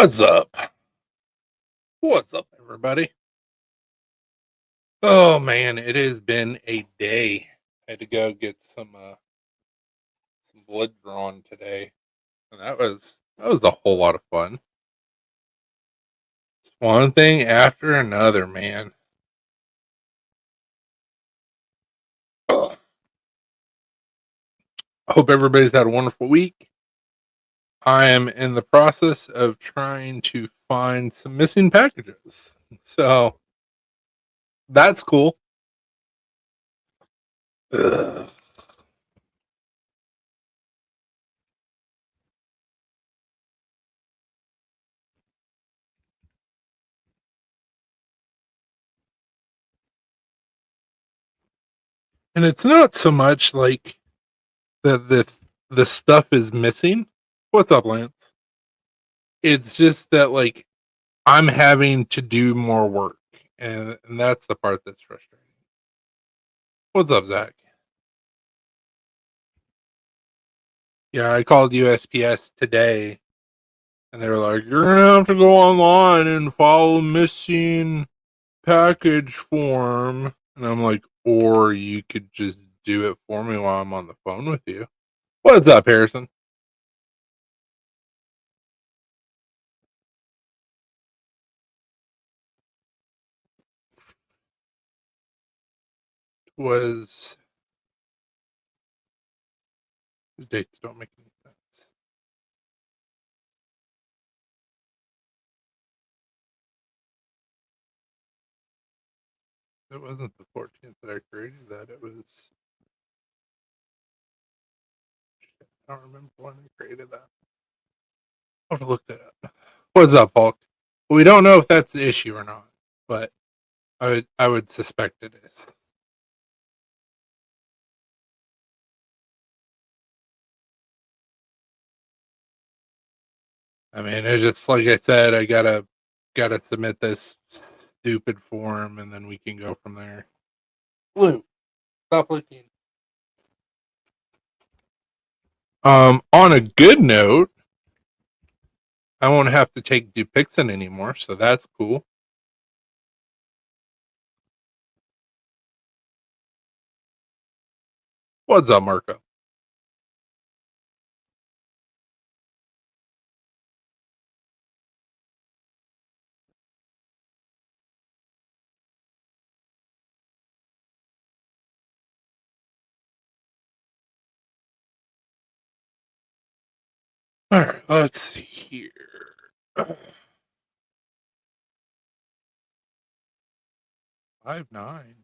What's up? What's up, everybody? Oh man, it has been a day. I had to go get some blood drawn today, and that was a whole lot of fun. One thing after another, man. Ugh. I hope everybody's had a wonderful week. I am in the process of trying to find some missing packages, so that's cool. Ugh. And it's not so much like that the stuff is missing. What's up, Lance? It's just that I'm having to do more work, and that's the part that's frustrating. What's up, Zach? Yeah, I called USPS today, and they were like, "You're gonna have to go online and file a missing package form," and I'm like, "Or you could just do it for me while I'm on the phone with you." What's up, Harrison? Was the dates don't make any sense. It wasn't the 14th that I created that. It was. I don't remember when I created that. I'll have to look that up. What's up, Hulk? We don't know if that's the issue or not, but I would suspect it is. I mean, it's just like I said, I gotta submit this stupid form, and then we can go from there. Blue, stop looking. On a good note, I won't have to take Dupixent anymore, so that's cool. What's up, Marco? All right, let's see here. 5-9.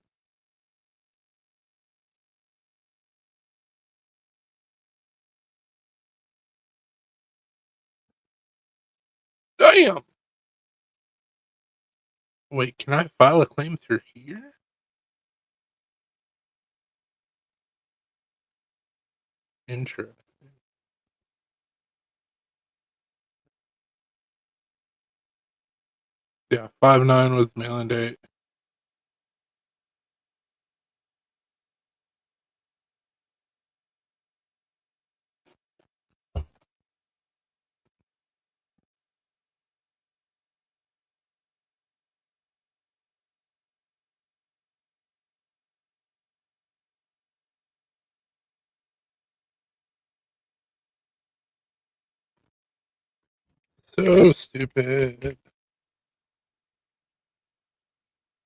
Damn. Wait, can I file a claim through here? Interesting. Yeah, 5-9 was mailing date. So stupid.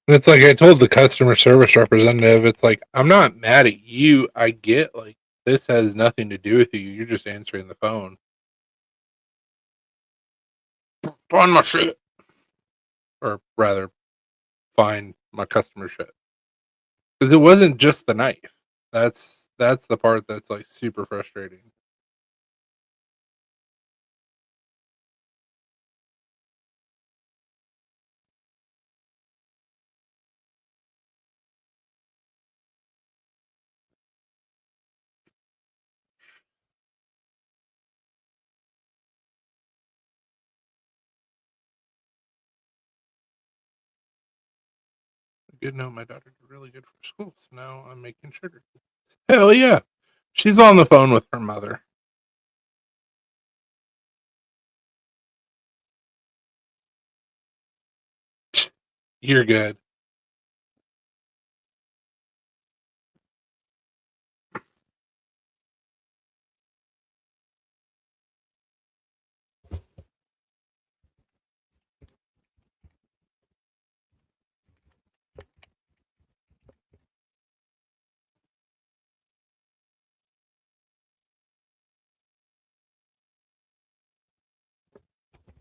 And it's like I told the customer service representative, it's like, I'm not mad at you. I get this has nothing to do with you. You're just answering the phone. Find my shit. Or rather, find my customer shit. Because it wasn't just the knife. That's the part that's super frustrating. Good note, my daughter did really good for school, so now I'm making sugar. Hell yeah. She's on the phone with her mother. You're good.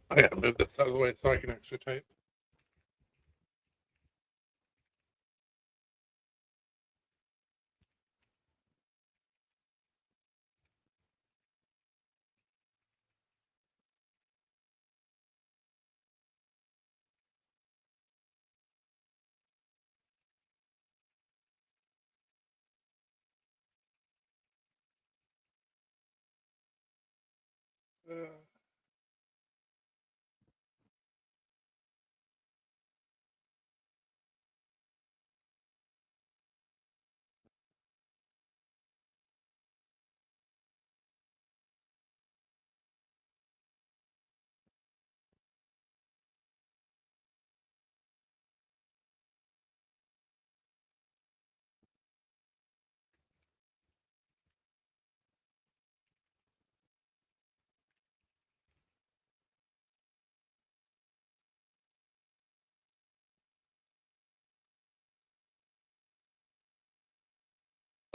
I gotta move this out of the way so I can actually type. Uh,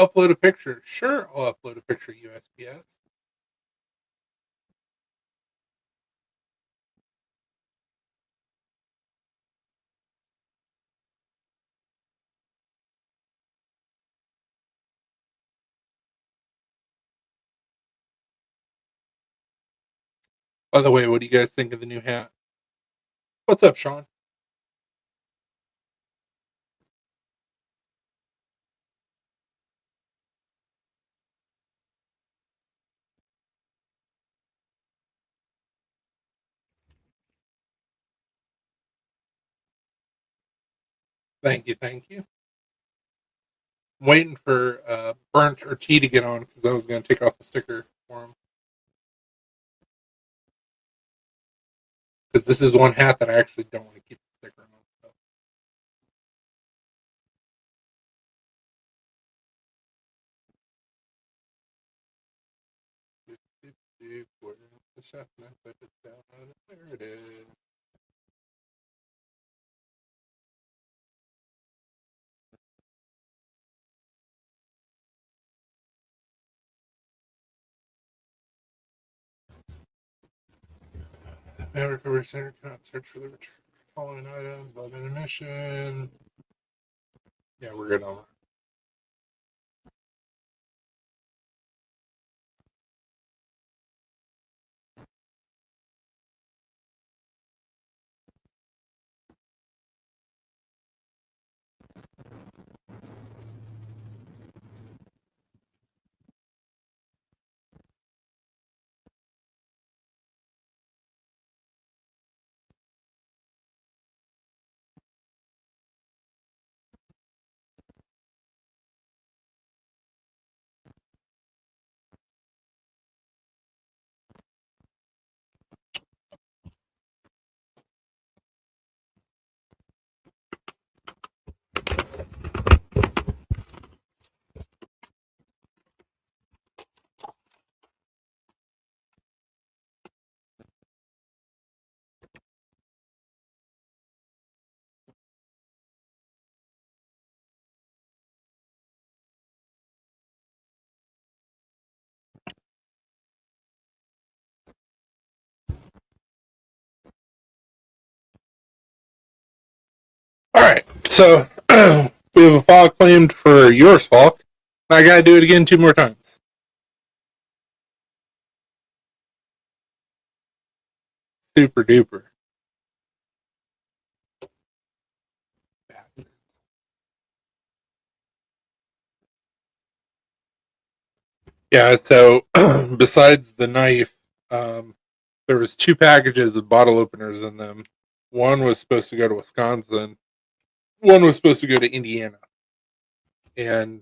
upload a picture. Sure, I'll upload a picture USPS. By the way, what do you guys think of the new hat? What's up, Sean? Thank you, thank you. I'm waiting for Burnt or T to get on because I was going to take off the sticker for him. Because this is one hat that I actually don't want to keep the sticker on. So. Where's the chef? There it is. Maverick Recovery Center cannot search for the following items. Log in mission. Yeah, we're good on that. All right, so we have a file claimed for yours, Falk. I gotta do it again 2 more times. Super duper. Yeah, so besides the knife, there was 2 packages of bottle openers in them. One was supposed to go to Wisconsin. One was supposed to go to Indiana. And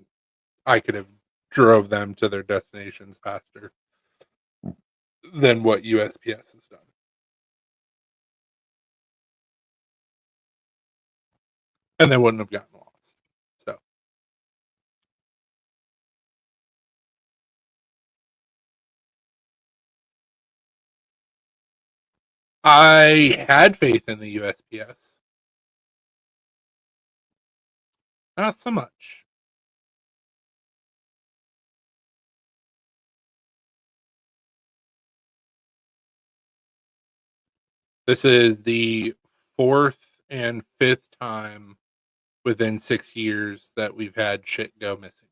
I could have drove them to their destinations faster than what USPS has done. and they wouldn't have gotten lost. So I had faith in the USPS. Not so much. This is the fourth and fifth time within 6 years that we've had shit go missing.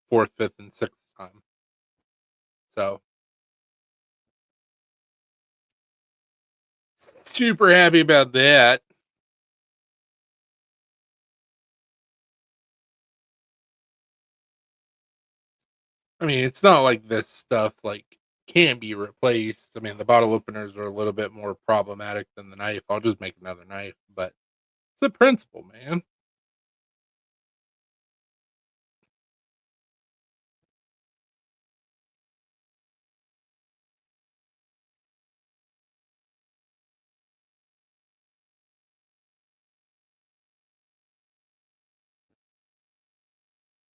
Fourth, fifth, and sixth time. So super happy about that. I mean, it's not like this stuff like can't be replaced. I mean, the bottle openers are a little bit more problematic than the knife. I'll just make another knife, but it's the principle, man.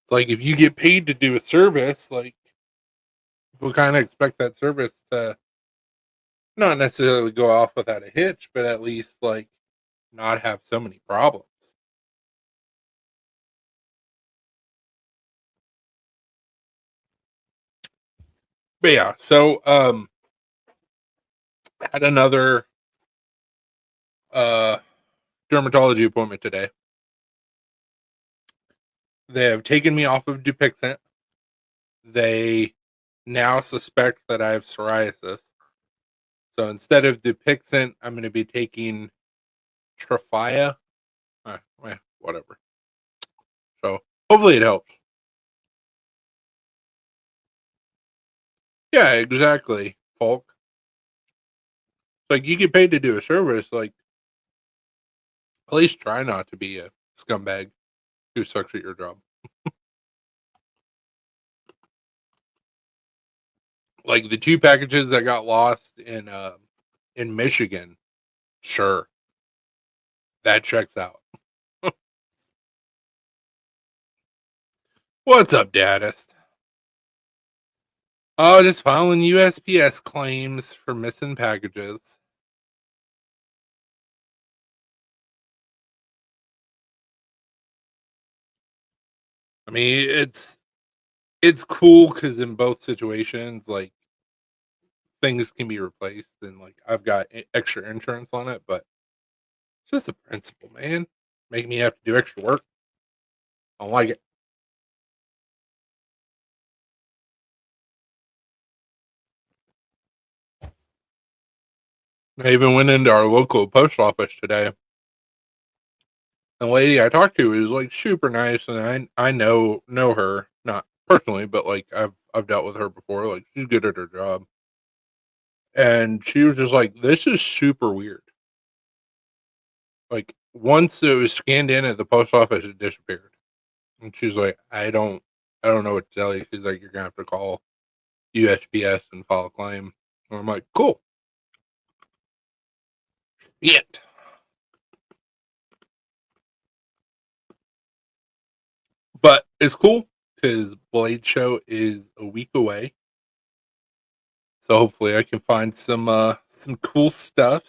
It's like if you get paid to do a service, like people kind of expect that service to not necessarily go off without a hitch, but at least like not have so many problems. But yeah, so had another uh dermatology appointment today. They have taken me off of Dupixent. They now suspect that I have psoriasis. So instead of Dupixent, I'm going to be taking Trafia. Whatever. So hopefully it helps. Yeah, exactly, Folk. Like you get paid to do a service, like at least try not to be a scumbag who sucks at your job. Like the two packages that got lost in Michigan, sure, that checks out. What's up, Daddest? Oh, just filing USPS claims for missing packages. I mean, it's cool because in both situations, like things can be replaced, and like I've got extra insurance on it, but it's just a principle, man. Make me have to do extra work. I don't like it. I even went into our local post office today. The lady I talked to was like super nice, and I know her not personally, but like I've dealt with her before. Like she's good at her job, and she was just like, "This is super weird." Like once it was scanned in at the post office, it disappeared, and she's like, I don't know what to tell you." She's like, "You're gonna have to call USPS and file a claim." And I'm like, "Cool." Yet, but it's cool because Blade Show is a week away. So hopefully I can find some cool stuff,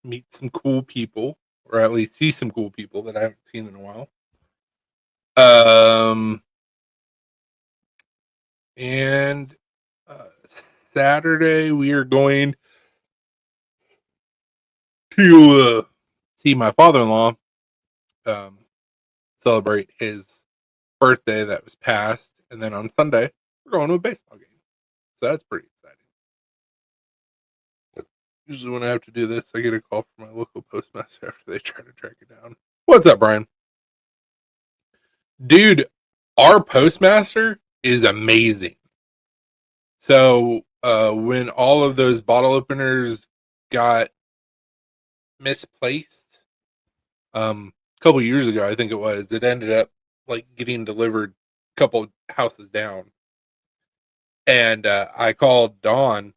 meet some cool people, or at least see some cool people that I haven't seen in a while. Um and Saturday we are going to see my father-in-law um celebrate his birthday that was passed, and then on Sunday we're going to a baseball game. So that's pretty exciting. Usually when I have to do this, I get a call from my local postmaster after they try to track it down. What's up, Brian? Dude, our postmaster is amazing. So when all of those bottle openers got misplaced, a couple years ago, I think it ended up like getting delivered a couple houses down. And I called Dawn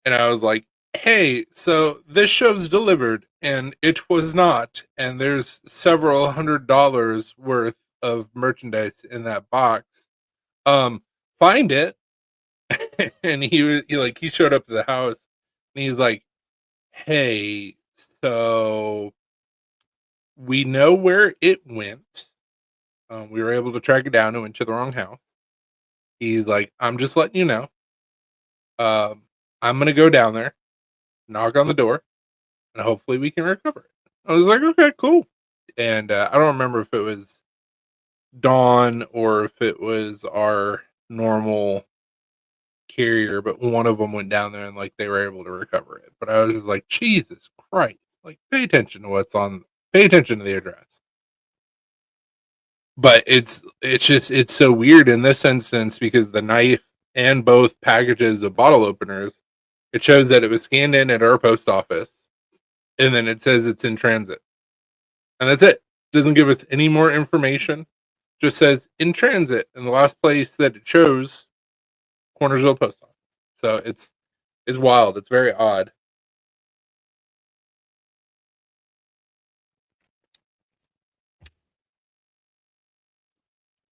and I was like, "Hey, so this show's delivered. and it was not. And there's several $100 worth of merchandise in that box. Find it. And he showed up to the house, and he's like, "Hey, so we know where it went. We were able to track it down. It went to the wrong house." He's like, "I'm just letting you know. Um, I'm gonna go down there, knock on the door, and hopefully we can recover it." I was like, "Okay, cool." And I don't remember if it was Dawn or if it was our normal carrier, but one of them went down there and like they were able to recover it. But I was just like, Jesus Christ! Like, pay attention to pay attention to the address. But it's so weird in this instance because the knife and both packages of bottle openers, it shows that it was scanned in at our post office, and then it says it's in transit, and that's it. Doesn't give us any more information. Just says in transit, and the last place that it shows, Cornersville Post Office. So it's wild. It's very odd.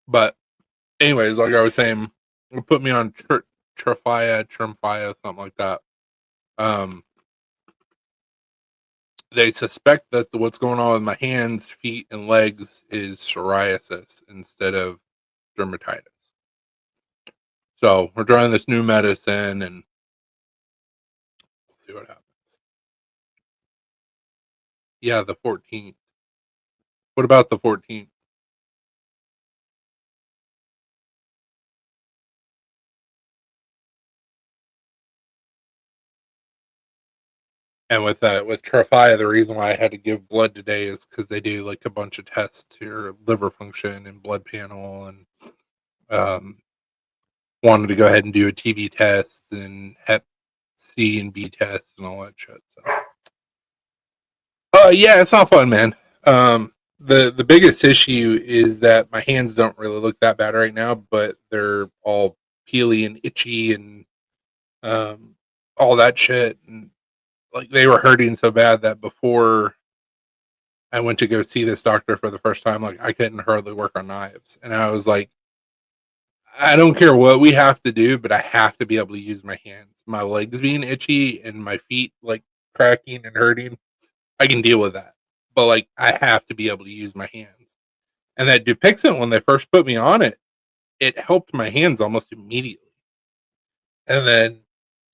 But anyways, like I was saying, it put me on Tremfya, something like that. They suspect that what's going on with my hands, feet, and legs is psoriasis instead of dermatitis. So we're trying this new medicine, and we'll see what happens. Yeah, the 14th. What about the 14th? And with Tremfya, the reason why I had to give blood today is because they do like a bunch of tests to your liver function and blood panel, and um, wanted to go ahead and do a TB test and Hep C and B tests and all that shit. So, yeah, it's not fun, man. The biggest issue is that my hands don't really look that bad right now, but they're all peely and itchy and um, all that shit, and like they were hurting so bad that before I went to go see this doctor for the first time, like I couldn't hardly work on knives, and I was like, I don't care what we have to do, but I have to be able to use my hands. My legs being itchy and my feet like cracking and hurting, I can deal with that. But like I have to be able to use my hands. And that Dupixent, when they first put me on it, it helped my hands almost immediately. And then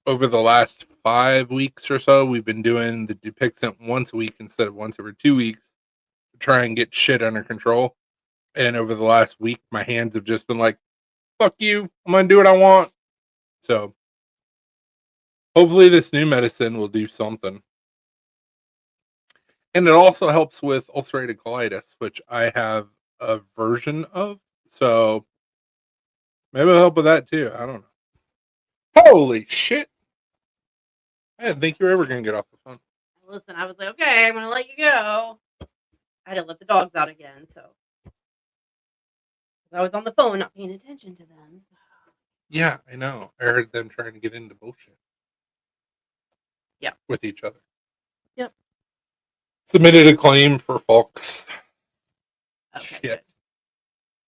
over the last 5 weeks or so, we've been doing the Dupixent once a week instead of once every 2 weeks to try and get shit under control. And over the last week, my hands have just been like, fuck you, I'm gonna do what I want. So hopefully this new medicine will do something. And it also helps with ulcerative colitis, which I have a version of. So maybe it'll help with that too. I don't know. Holy shit. I didn't think you were ever going to get off the phone. Listen, I was like, okay, I'm going to let you go. I had to let the dogs out again, so I was on the phone, not paying attention to them. Yeah, I know. I heard them trying to get into bullshit. Yeah. With each other. Yep. Submitted a claim for Fox. Okay, Shit. good.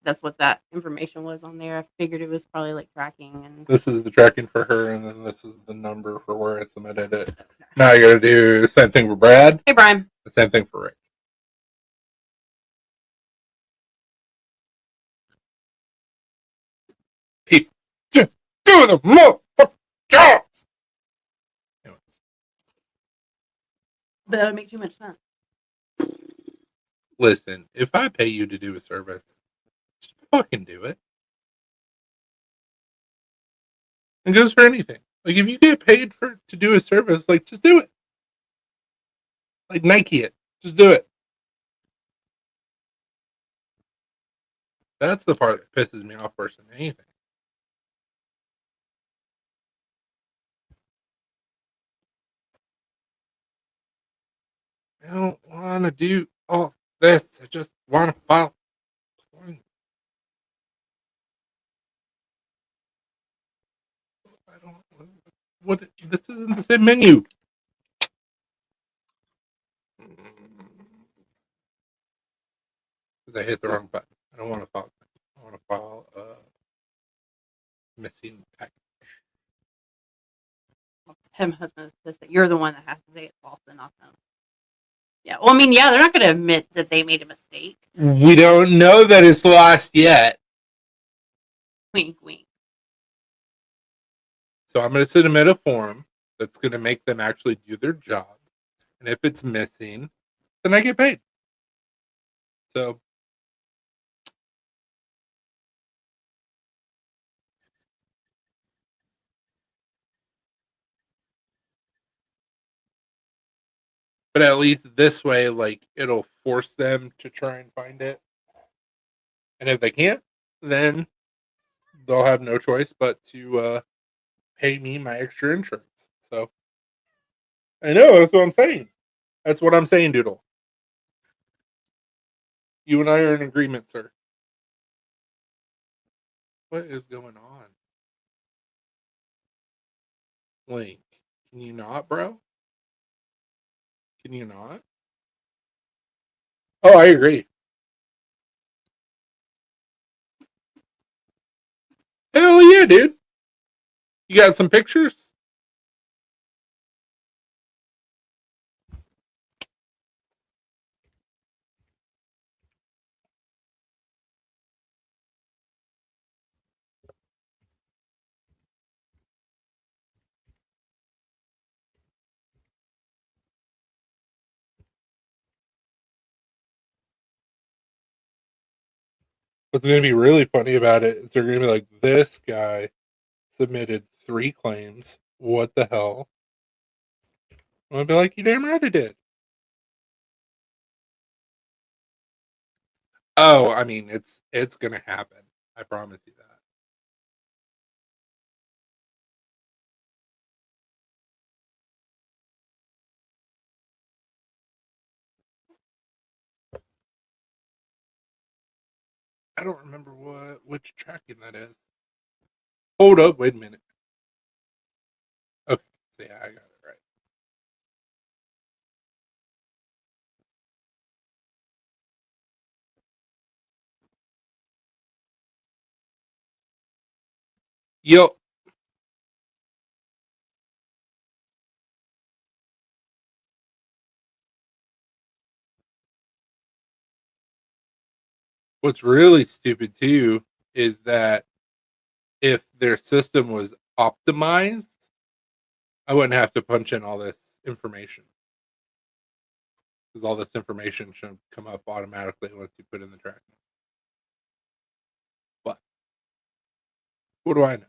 That's what that information was on there. I figured it was probably like tracking and this is the tracking for her, and then this is the number for where I submitted it. Now I gotta do the same thing for Brad. Hey, Brian. The same thing for Rick. He just do the motherfucking job. But that would make too much sense. Listen, if I pay you to do a service, just fucking do it. It goes for anything. Like if you get paid to do a service, like just do it. Like Nike it. Just do it. That's the part that pisses me off worse than anything. I don't want to do all this. I just want to file. I don't. What? This isn't the same menu. because I hit the wrong button. I don't want to file. I want to file missing package. Him husband says that you're the one that has to say it's false and not them. Yeah. Well, I mean, yeah, they're not going to admit that they made a mistake. We don't know that it's lost yet. Wink, wink. So I'm going to submit a form that's going to make them actually do their job. And if it's missing, then I get paid. So but at least this way, like, it'll force them to try and find it. And if they can't, then they'll have no choice but to pay me my extra insurance. So I know, that's what I'm saying. That's what I'm saying, Doodle. You and I are in agreement, sir. What is going on? Link, can you not, bro? Can you not? Oh, I agree. Hell yeah, dude. You got some pictures? What's going to be really funny about it is they're going to be like, this guy submitted 3 claims. What the hell? I'm going to be like, you damn right I did. Oh, I mean, it's going to happen. I promise you that. I don't remember which tracking that is. Hold up, wait a minute. Okay, so yeah, I got it right. Yo, what's really stupid too is that if their system was optimized, I wouldn't have to punch in all this information because all this information should come up automatically once you put in the tracking. But what do I know?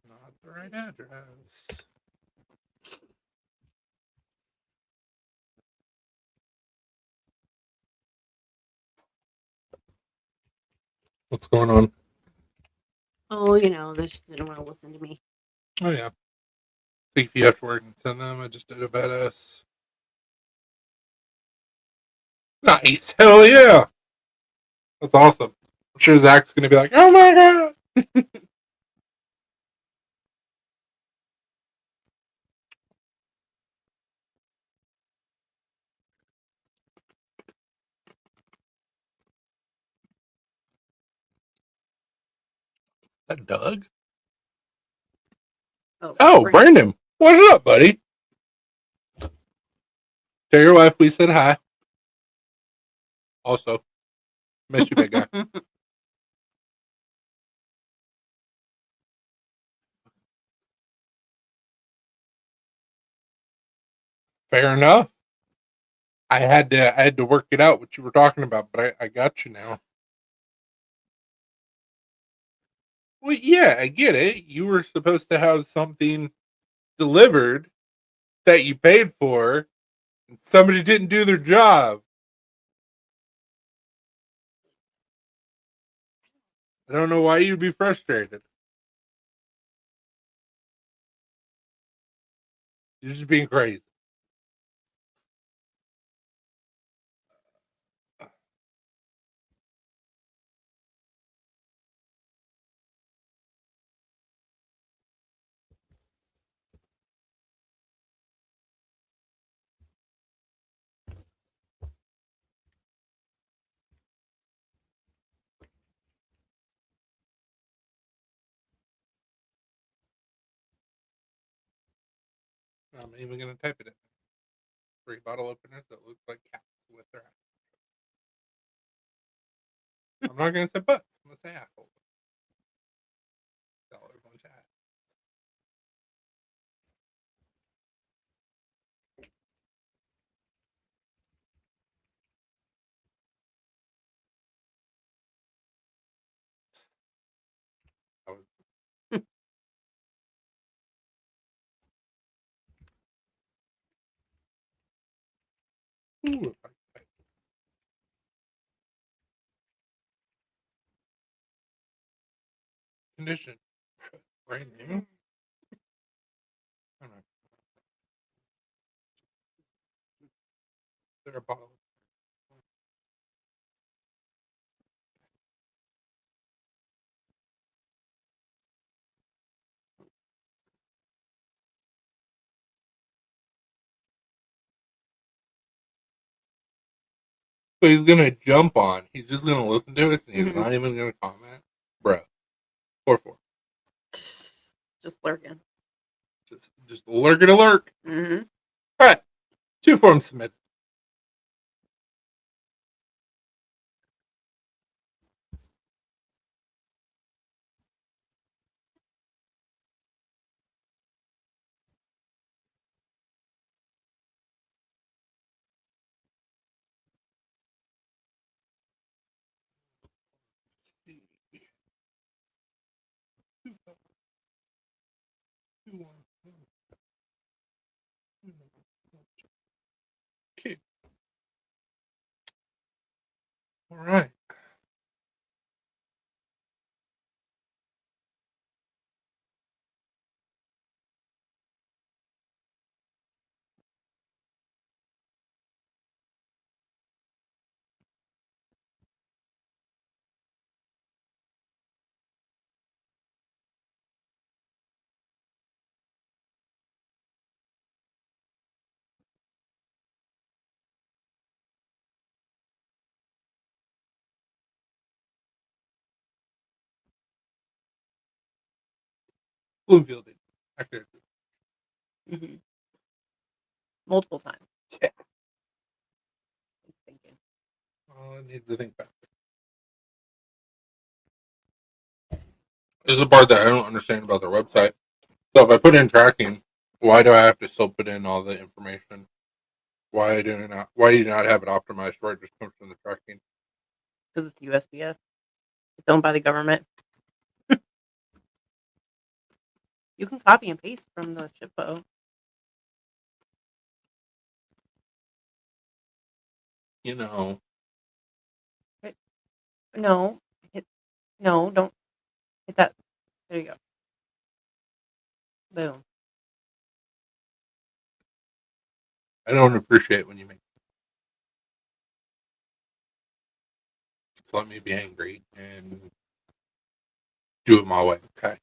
Not the right address. What's going on? Oh, you know, they just didn't want to listen to me. Oh yeah. Think if you have to work and send them, I just did a badass. Nice. Hell yeah. That's awesome. I'm sure Zach's gonna be like, oh my god. That Doug? Oh, Brandon. What's up, buddy? Tell your wife we said hi. Also, miss you, big guy. Fair enough. I had to work it out what you were talking about, but I got you now. Well, yeah, I get it. You were supposed to have something delivered that you paid for, and somebody didn't do their job. I don't know why you'd be frustrated. You're just being crazy. I'm even going to type it in. 3 bottle openers that look like cats with their eyes. I'm not going to say butts. I'm going to say assholes. Sell everyone chat. I was ooh, if I could type condition. Brand new. I don't know. They're a bottle. So he's gonna jump on. He's just gonna listen to us, and he's Mhm. not even gonna comment, bro. 4-4. Just lurking. Just lurk it a lurk. Mm-hmm. All right, 2 forms submitted. Okay. All right. Bloomfield. Actor. Mm-hmm. Multiple times. Yeah. I'm thinking. Oh, it needs to think back. This is the part that I don't understand about their website. So if I put in tracking, why do I have to still put in all the information? Why do you not have it optimized where it just comes from the tracking? Because it's USPS. It's owned by the government. You can copy and paste from the SHPO. You know, No. No, don't hit that. There you go. Boom. I don't appreciate when you make. Just let me be angry and do it my way. Okay.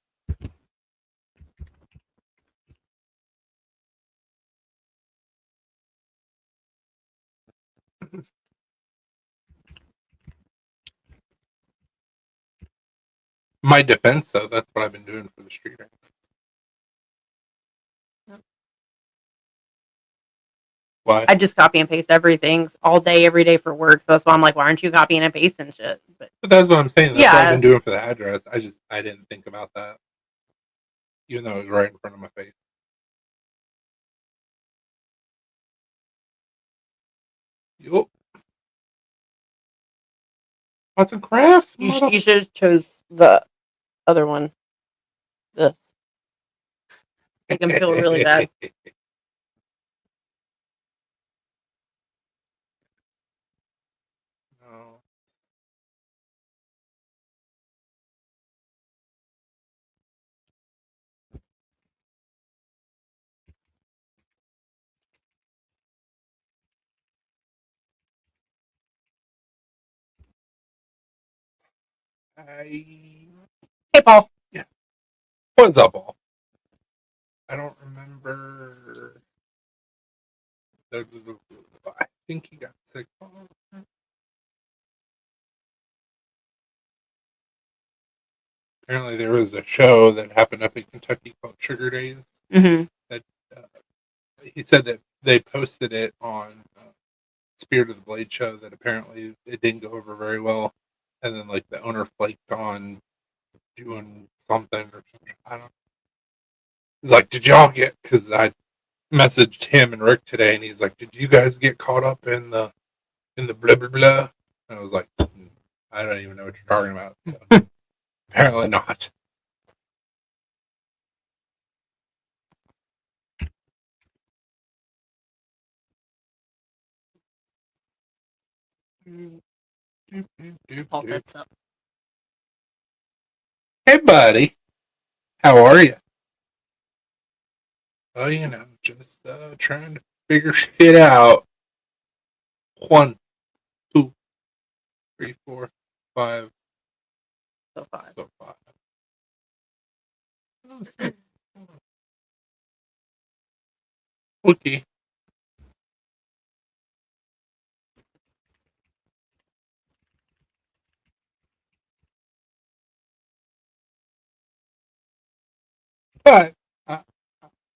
My defense, though, that's what I've been doing for the street. Yep. Why? I just copy and paste everything all day, every day for work. So that's why I'm like, why aren't you copying and pasting shit? But That's what I'm saying. That's what I've yeah, been doing for the address. I didn't think about that, even though it was right in front of my face. Yup. Lots of crafts. you should have chose the other one. The make him feel really bad. No. Hey, Paul. Yeah. What's up, all? I don't remember. I think he got sick. Apparently, there was a show that happened up in Kentucky called Sugar Days Mm-hmm. that said that they posted it on Spirit of the Blade show that apparently it didn't go over very well, and then like the owner flaked on doing something or something. I don't know. He's like, "Did y'all get?" Because I messaged him and Rick today, and he's like, "Did you guys get caught up in the blah blah blah?" And I was like, "I don't even know what you're talking about." So, apparently not. Paul sets up. Hey, buddy, how are you? Oh, you know, just trying to figure shit out. 1, 2, 3, 4, 5. So far. So 5. Oh, so- Okay. But uh,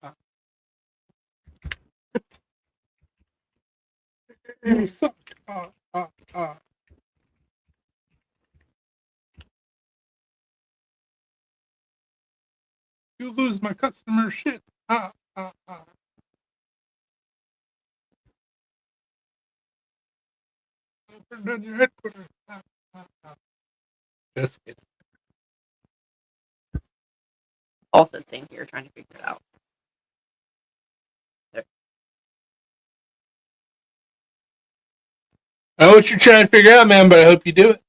uh, you suck. Uh. You lose my customer shit. Uh. Burn down your headquarters. Uh. Just kidding. Paul said same here, trying to figure it out. There. I know what you're trying to figure out, man, but I hope you do it.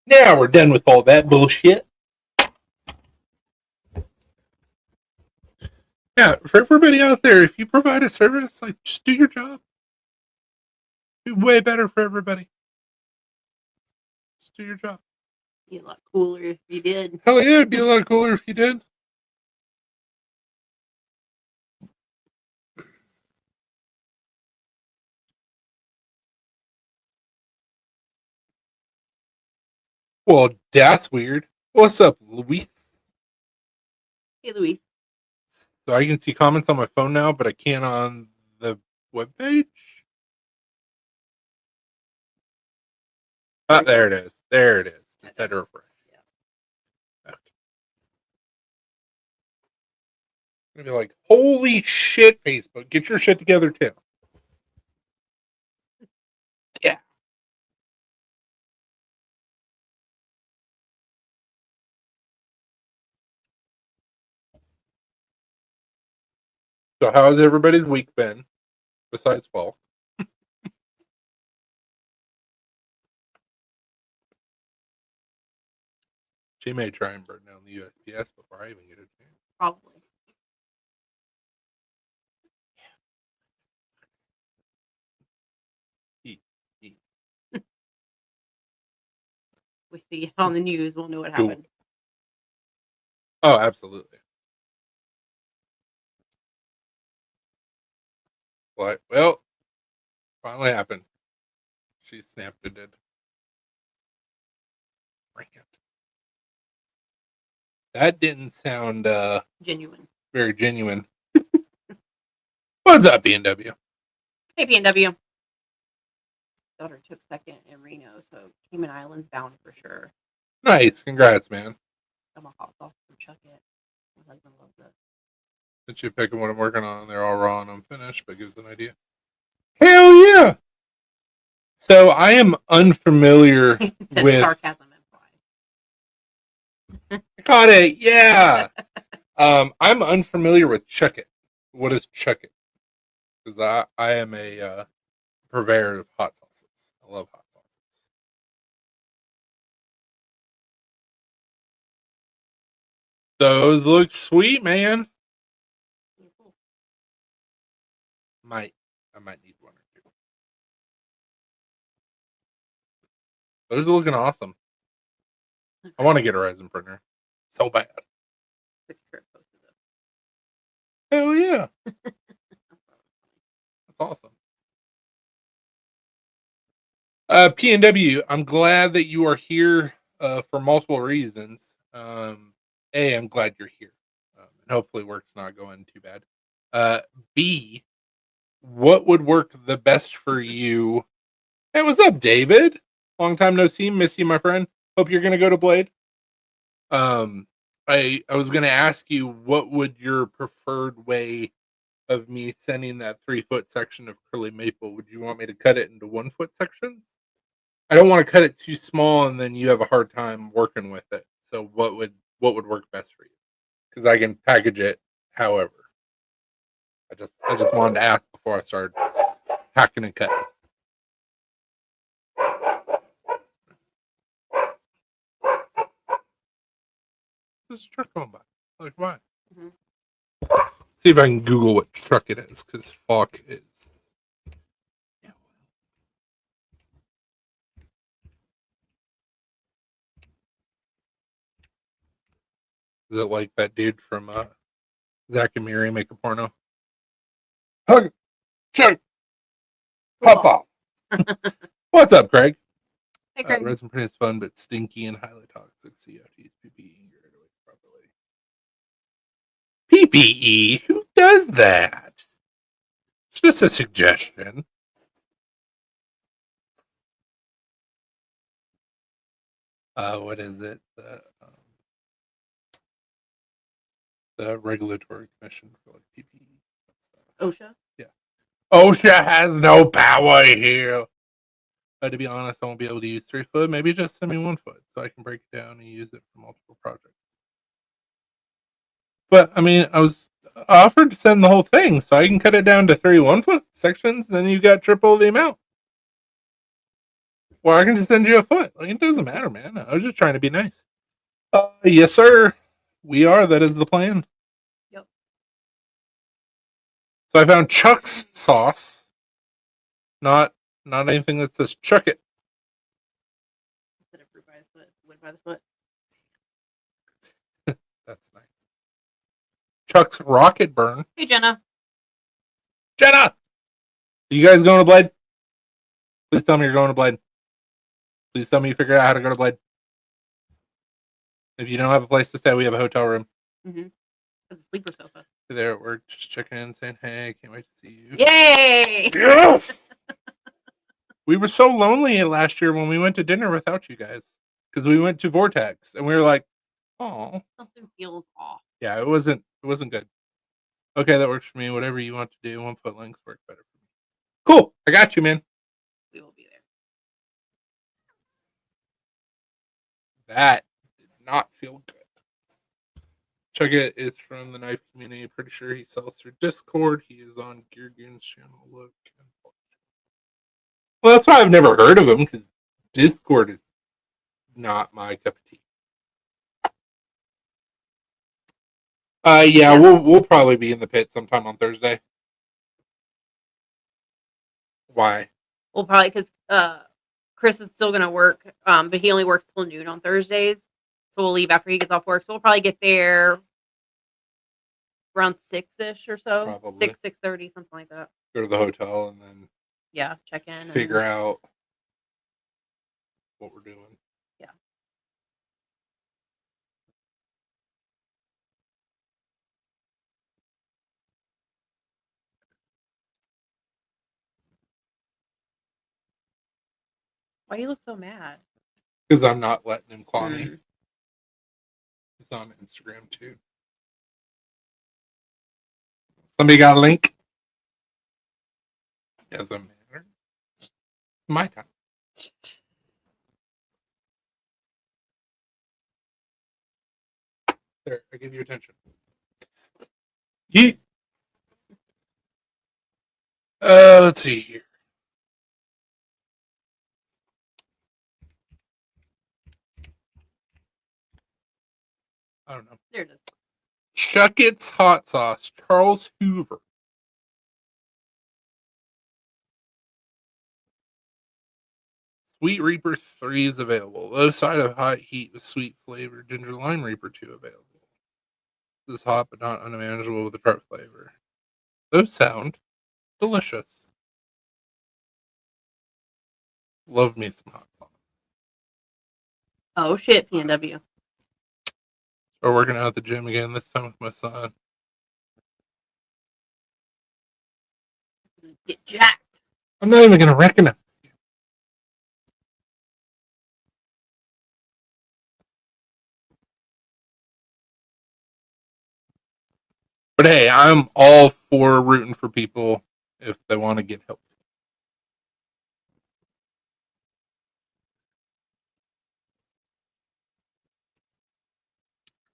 Now we're done with all that bullshit. Yeah, for everybody out there, if you provide a service, like just do your job. Be way better for everybody. Just do your job. Be a lot cooler if you did. Hell yeah, it'd be a lot cooler if you did. Well, that's weird. What's up, Luis? Hey, Louise. So I can see comments on my phone now, but I can't on the webpage. Oh, there it is. There it is. Just had to refresh. Yeah. Okay. I'm gonna be like, holy shit, Facebook, get your shit together too. Yeah. So how's everybody's week been? Besides fall. She may try and burn down the USPS before I even get a chance. Probably. Eat. We see it on the news, we'll know what Cool. happened. Oh, absolutely. What? Well, finally happened. She snapped it. Did. Bring it. That didn't sound Genuine. very genuine. What's up, B&W? Hey, PNW. Daughter took second in Reno, so Cayman Islands bound for sure. Nice. Congrats, man. I'm a hot sauce from Chuck It. My husband loves it. Since you picking what I'm working on, they're all raw and unfinished, but gives an idea. Hell yeah! So I am unfamiliar with. Sarcasm implied. Got it. Yeah. I'm unfamiliar with Chuck It. What is Chuck It? Because I am a purveyor of hot sauces. I love hot sauces. Those look sweet, man. I might need one or two. Those are looking awesome. I want to get a resin printer so bad. Quick trip posted up. Hell yeah, that's awesome. PNW, I'm glad that you are here for multiple reasons. A, I'm glad you're here, and hopefully work's not going too bad. B, what would work the best for you? Hey, what's up, David? Long time no see. Miss you, my friend. Hope you're gonna go to Blade. I was gonna ask you what would your preferred way of me sending that 3-foot section of curly maple? Would you want me to cut it into 1-foot sections? I don't want to cut it too small and then you have a hard time working with it. So what would work best for you? Because I can package it however. I just wanted to ask before I started hacking and cutting. This is a truck going by. Like why? Mhm. See if I can Google what truck it is, because fuck is. Is it like that dude from Zach and Miri Make a Porno? Hug, chuck, puff off. What's up, Craig? Hey, Craig. Resin print is fun, but stinky and highly toxic, so you have to use PPE and get it away properly. PPE? Who does that? It's just a suggestion. What is it? The regulatory commission for like PPE. OSHA. Yeah. OSHA has no power here. But to be honest, I won't be able to use 3-foot. Maybe just send me 1-foot so I can break it down and use it for multiple projects. But I mean, I was offered to send the whole thing so I can cut it down to 3 1-foot sections. Then you got triple the amount. Or I can just send you a foot. Like it doesn't matter, man. I was just trying to be nice. Yes, sir. We are. That is the plan. Yep. So I found Chuck's sauce. Not anything that says chuck it. Instead of fruit by the foot, wood by the foot. That's nice. Chuck's Rocket Burn. Hey, Jenna. Jenna! Are you guys going to Blade? Please tell me you're going to Blade. Please tell me you figure out how to go to Blade. If you don't have a place to stay, we have a hotel room. Mm-hmm. It's a sleeper sofa. There at work, just checking in, saying, hey, can't wait to see you. Yay! Yes! We were so lonely last year when we went to dinner without you guys. Because we went to Vortex and we were like, oh. Something feels off. Yeah, it wasn't good. Okay, that works for me. Whatever you want to do, 1-foot lengths work better for me. Cool. I got you, man. We will be there. That did not feel good. Chugga is from the knife community. Pretty sure he sells through Discord. He is on Gear Goon's channel. Look. Well, that's why I've never heard of him, because Discord is not my cup of tea. Yeah, we'll probably be in the pit sometime on Thursday. Why? Well, probably because Chris is still gonna work, but he only works till noon on Thursdays, so we'll leave after he gets off work. So we'll probably get there around 6-ish or so. Probably. 6:30, something like that. Go to the hotel and then Check in. figure out what we're doing. Yeah. Why do you look so mad? Because I'm not letting him claw me. Mm. It's on Instagram too. Somebody got a link? Doesn't matter. It's my time. There, I give you attention. Yeet. Let's see here. I don't know. There it is. Chuckett's hot sauce, Charles Hoover. Sweet Reaper 3 is available. Low side of hot heat with sweet flavor. Ginger Lime Reaper 2 available. This is hot but not unmanageable with a tart flavor. Those sound delicious. Love me some hot sauce. Oh shit, PNW. We're working out at the gym again, this time with my son. Get jacked. I'm not even going to recognize you. But hey, I'm all for rooting for people if they want to get help.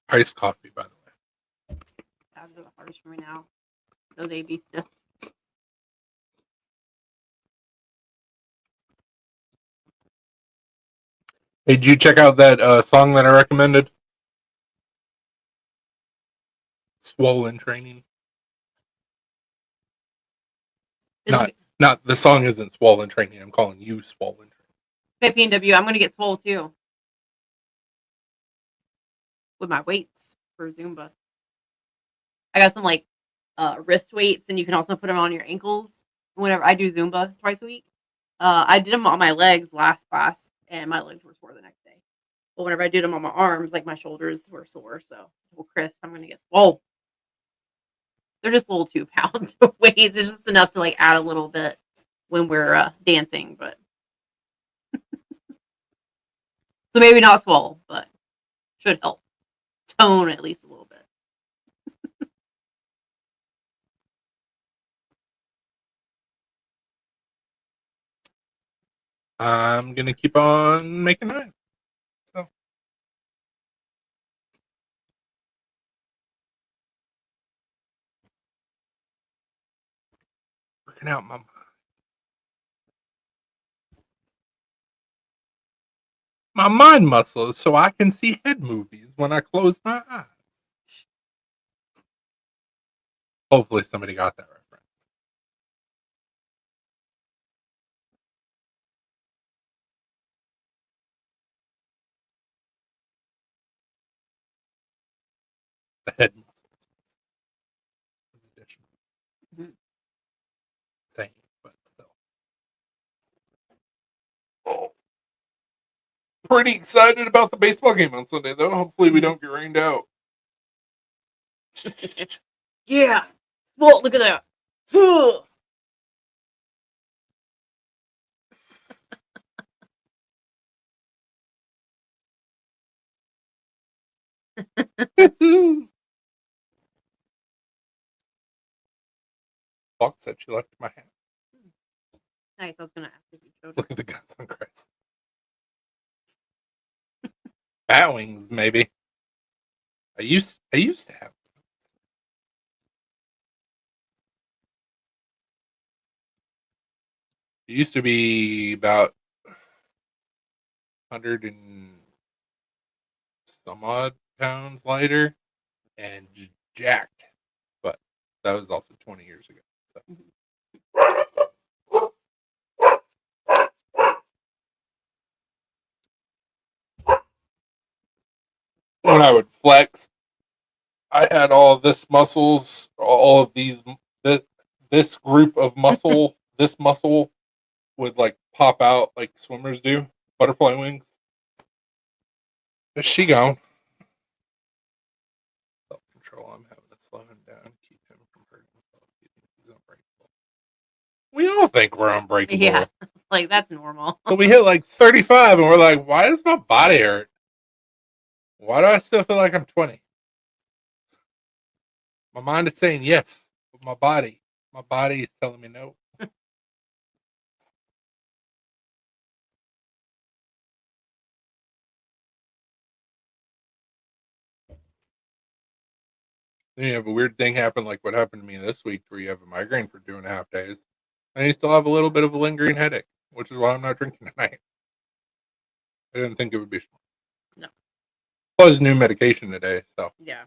Iced coffee, by the way. That's the hardest for me now. Those AB stuff. Hey, did you check out that song that I recommended? Swollen Training. Not the song isn't Swollen Training. I'm calling you Swollen Training. Okay, PNW, I'm gonna get swole too. With my weights for Zumba. I got some like wrist weights, and you can also put them on your ankles. Whenever I do Zumba twice a week, I did them on my legs last class, and my legs were sore the next day. But whenever I did them on my arms, like my shoulders were sore. So, well, Chris, I'm gonna get swole. They're just little 2-pound weights. It's just enough to like add a little bit when we're dancing, but so maybe not swole, but should help tone at least a little bit. I'm going to keep on making mine. So. Working out my mind muscles so I can see head movies when I close my eyes. Hopefully somebody got that reference. The head muscles. Mm-hmm. Thing, but still. Oh. Pretty excited about the baseball game on Sunday, though. Hopefully we don't get rained out. Yeah. Well, look at that. Fox said she liked my hat. Nice. I was gonna ask if you showed Look at the guns on Chris. Bat wings, maybe. I used to have. It used to be about 100 and some odd pounds lighter and jacked, but that was also 20 years ago. So. When I would flex, I had all this muscles, all of these, this group of muscle, this muscle would like pop out like swimmers do, butterfly wings. Is she gone? Self-control. I'm having to slow him down, keep him from hurting himself. He thinks he's unbreakable. We all think we're unbreakable. Yeah, like that's normal. So we hit like 35, and we're like, why does my body hurt? Why do I still feel like I'm 20? My mind is saying yes, but my body is telling me no. Then you have a weird thing happen, like what happened to me this week, where you have a migraine for 2.5 days, and you still have a little bit of a lingering headache, which is why I'm not drinking tonight. I didn't think it would be smart. No. Plus, new medication today, so Yeah.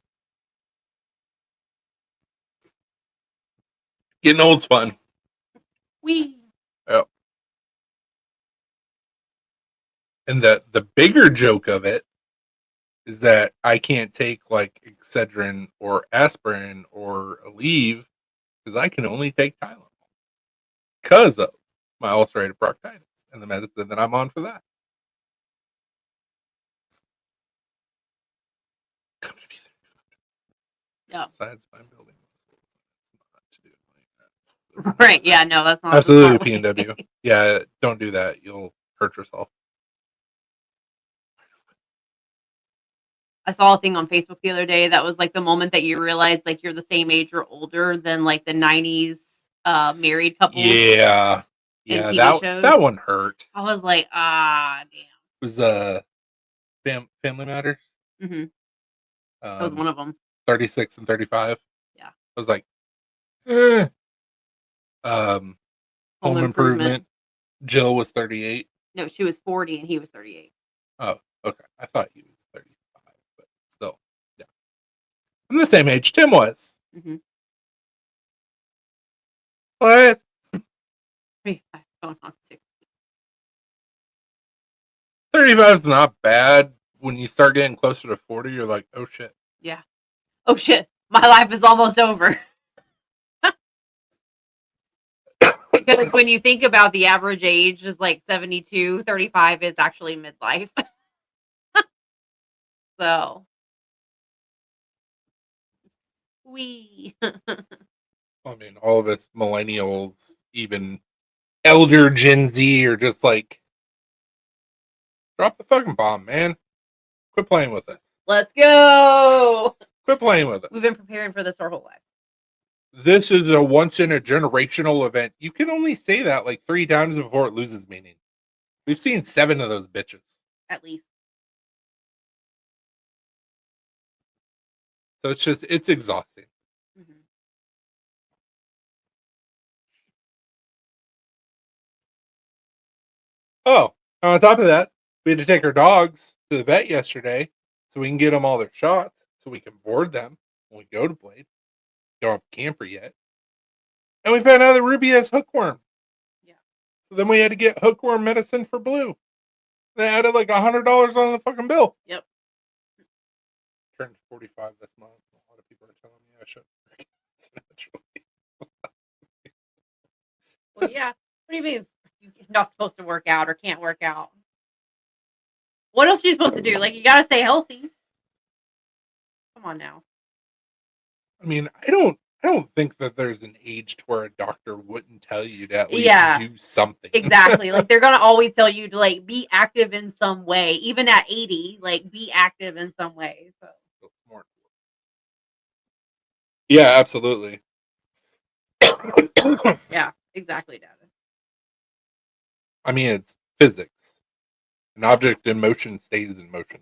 getting old's fun. We. Yep. And the bigger joke of it is that I can't take like Excedrin or aspirin or Aleve because I can only take Tylenol because of my ulcerative proctitis and the medicine that I'm on for that. Come to be Yeah. besides my building. Right. Yeah. No, that's not Absolutely, the smart way. PNW. Yeah, don't do that. You'll hurt yourself. I saw a thing on Facebook the other day that was like the moment that you realize like you're the same age or older than like the '90s married couples Yeah, in yeah. TV shows. That one hurt. I was like, damn. It was Family Matters. Mm-hmm. That was one of them. 36 and 35. Yeah. I was like, eh. Home Improvement. Jill was 38. No, she was 40 and he was 38. Oh, okay. I thought he was 35, but still, yeah. I'm the same age Tim was. Mm-hmm. What? 35 is not bad. When you start getting closer to 40, you're like, oh shit. Yeah. Oh shit. My life is almost over. Because when you think about the average age is like 72, 35 is actually midlife. So. I mean, all of us millennials, even elder Gen Z, are just like, drop the fucking bomb, man. Quit playing with it. Let's go. Quit playing with it. We've been preparing for this our whole life. This is a once in a generational event. You can only say that like 3 times before it loses meaning. We've seen 7 of those bitches. At least. So it's exhausting. Mm-hmm. Oh, on top of that, we had to take our dogs to the vet yesterday so we can get them all their shots so we can board them when we go to Blade. Don't have a camper yet. And we found out that Ruby has hookworm. Yeah. So then we had to get hookworm medicine for Blue. They added like $100 on the fucking bill. Yep. Turned 45 this month. A lot of people are telling me I should. Well, yeah. What do you mean you're not supposed to work out or can't work out? What else are you supposed to do? Like, you gotta stay healthy. Come on now. I mean, I don't think that there's an age to where a doctor wouldn't tell you to at least do something. Exactly. Like, they're gonna always tell you to like be active in some way, even at 80. Like, be active in some way. So. Yeah, absolutely. Yeah, exactly, Dad. I mean, it's physics. An object in motion stays in motion.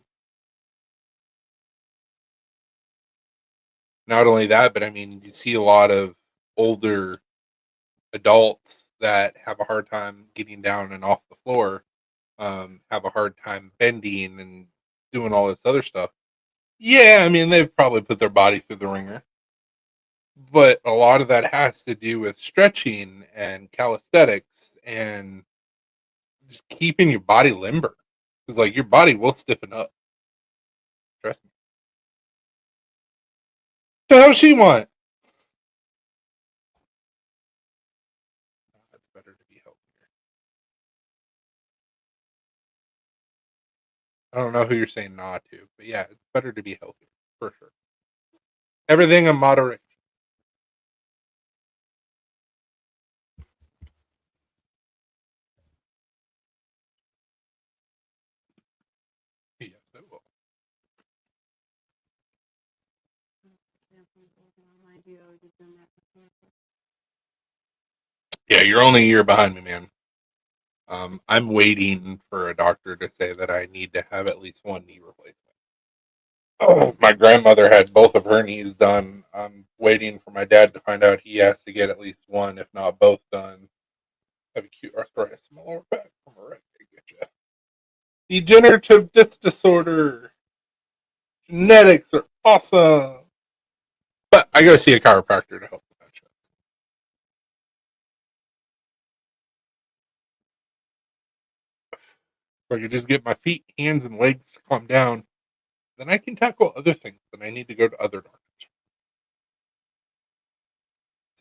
Not only that, but I mean, you see a lot of older adults that have a hard time getting down and off the floor, have a hard time bending and doing all this other stuff. Yeah, I mean, they've probably put their body through the ringer. But a lot of that has to do with stretching and calisthenics and just keeping your body limber. Because, like, your body will stiffen up. Trust me. What the hell she want? It's better to be healthier. I don't know who you're saying not to, but yeah, it's better to be healthier, for sure. Everything in moderation. Yes, it will. Yeah, you're only a year behind me, man. I'm waiting for a doctor to say that I need to have at least one knee replacement. Oh, my grandmother had both of her knees done. I'm waiting for my dad to find out he has to get at least one, if not both, done. Have acute arthritis in my lower back from a wreck. I get you. Degenerative disc disorder. Genetics are awesome. But I gotta see a chiropractor to help with that shit. So I can just get my feet, hands, and legs to calm down. Then I can tackle other things. Then I need to go to other doctors.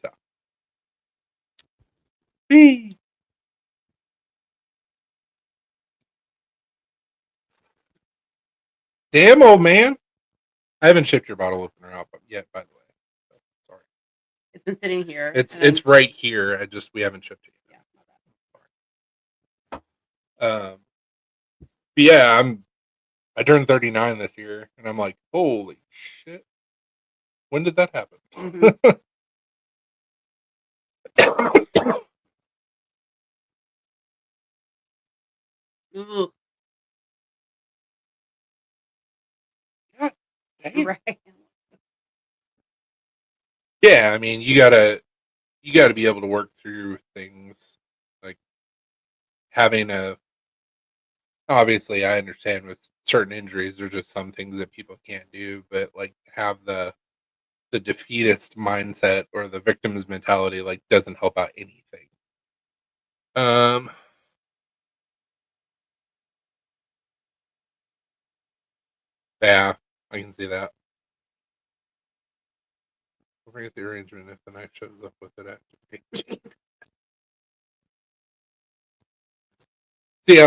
So. Whee! Damn, old man. I haven't shipped your bottle opener out yet, by the way. So, sorry. It's been sitting here. It's right here. We haven't shipped it yet. Yeah, But yeah, I turned 39 this year, and I'm like, holy shit! When did that happen? Mm-hmm. Ooh. God damn. Right. Yeah, I mean, you gotta be able to work through things like having a. Obviously, I understand with certain injuries, there's just some things that people can't do, but like have the defeatist mindset or the victim's mentality like doesn't help out anything. Yeah, I can see that. Don't forget the arrangement if the knife shows up with it after. See,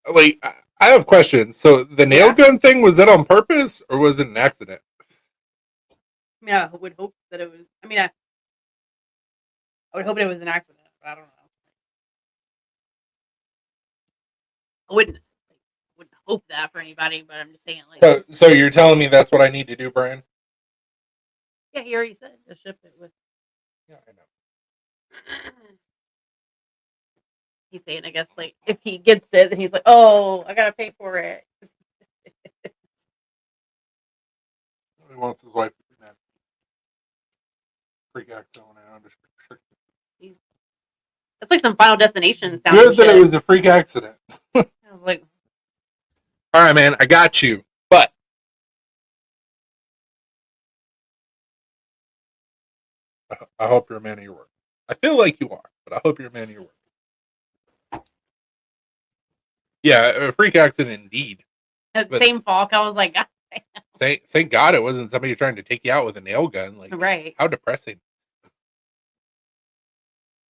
like I have questions. So the nail gun thing, was that on purpose or was it an accident? I mean, I would hope that it was. I mean, I would hope it was an accident, but I don't know. I wouldn't hope that for anybody, but I'm just saying, like. So you're telling me that's what I need to do, Brian? Yeah, he already said to ship it with. Yeah, I know. He's saying, I guess, like if he gets it, then he's like, "Oh, I gotta pay for it." He wants his wife to be mad. Freak accident when I understand. It's like some Final Destination sound. Good that it was a freak accident. I was like, all right, man, I got you, but I hope you're a man of your word. I feel like you are, but I hope you're a man of your word. Yeah, a freak accident indeed. That same Falk, I was like, God damn. Thank God it wasn't somebody trying to take you out with a nail gun. Like, right? How depressing.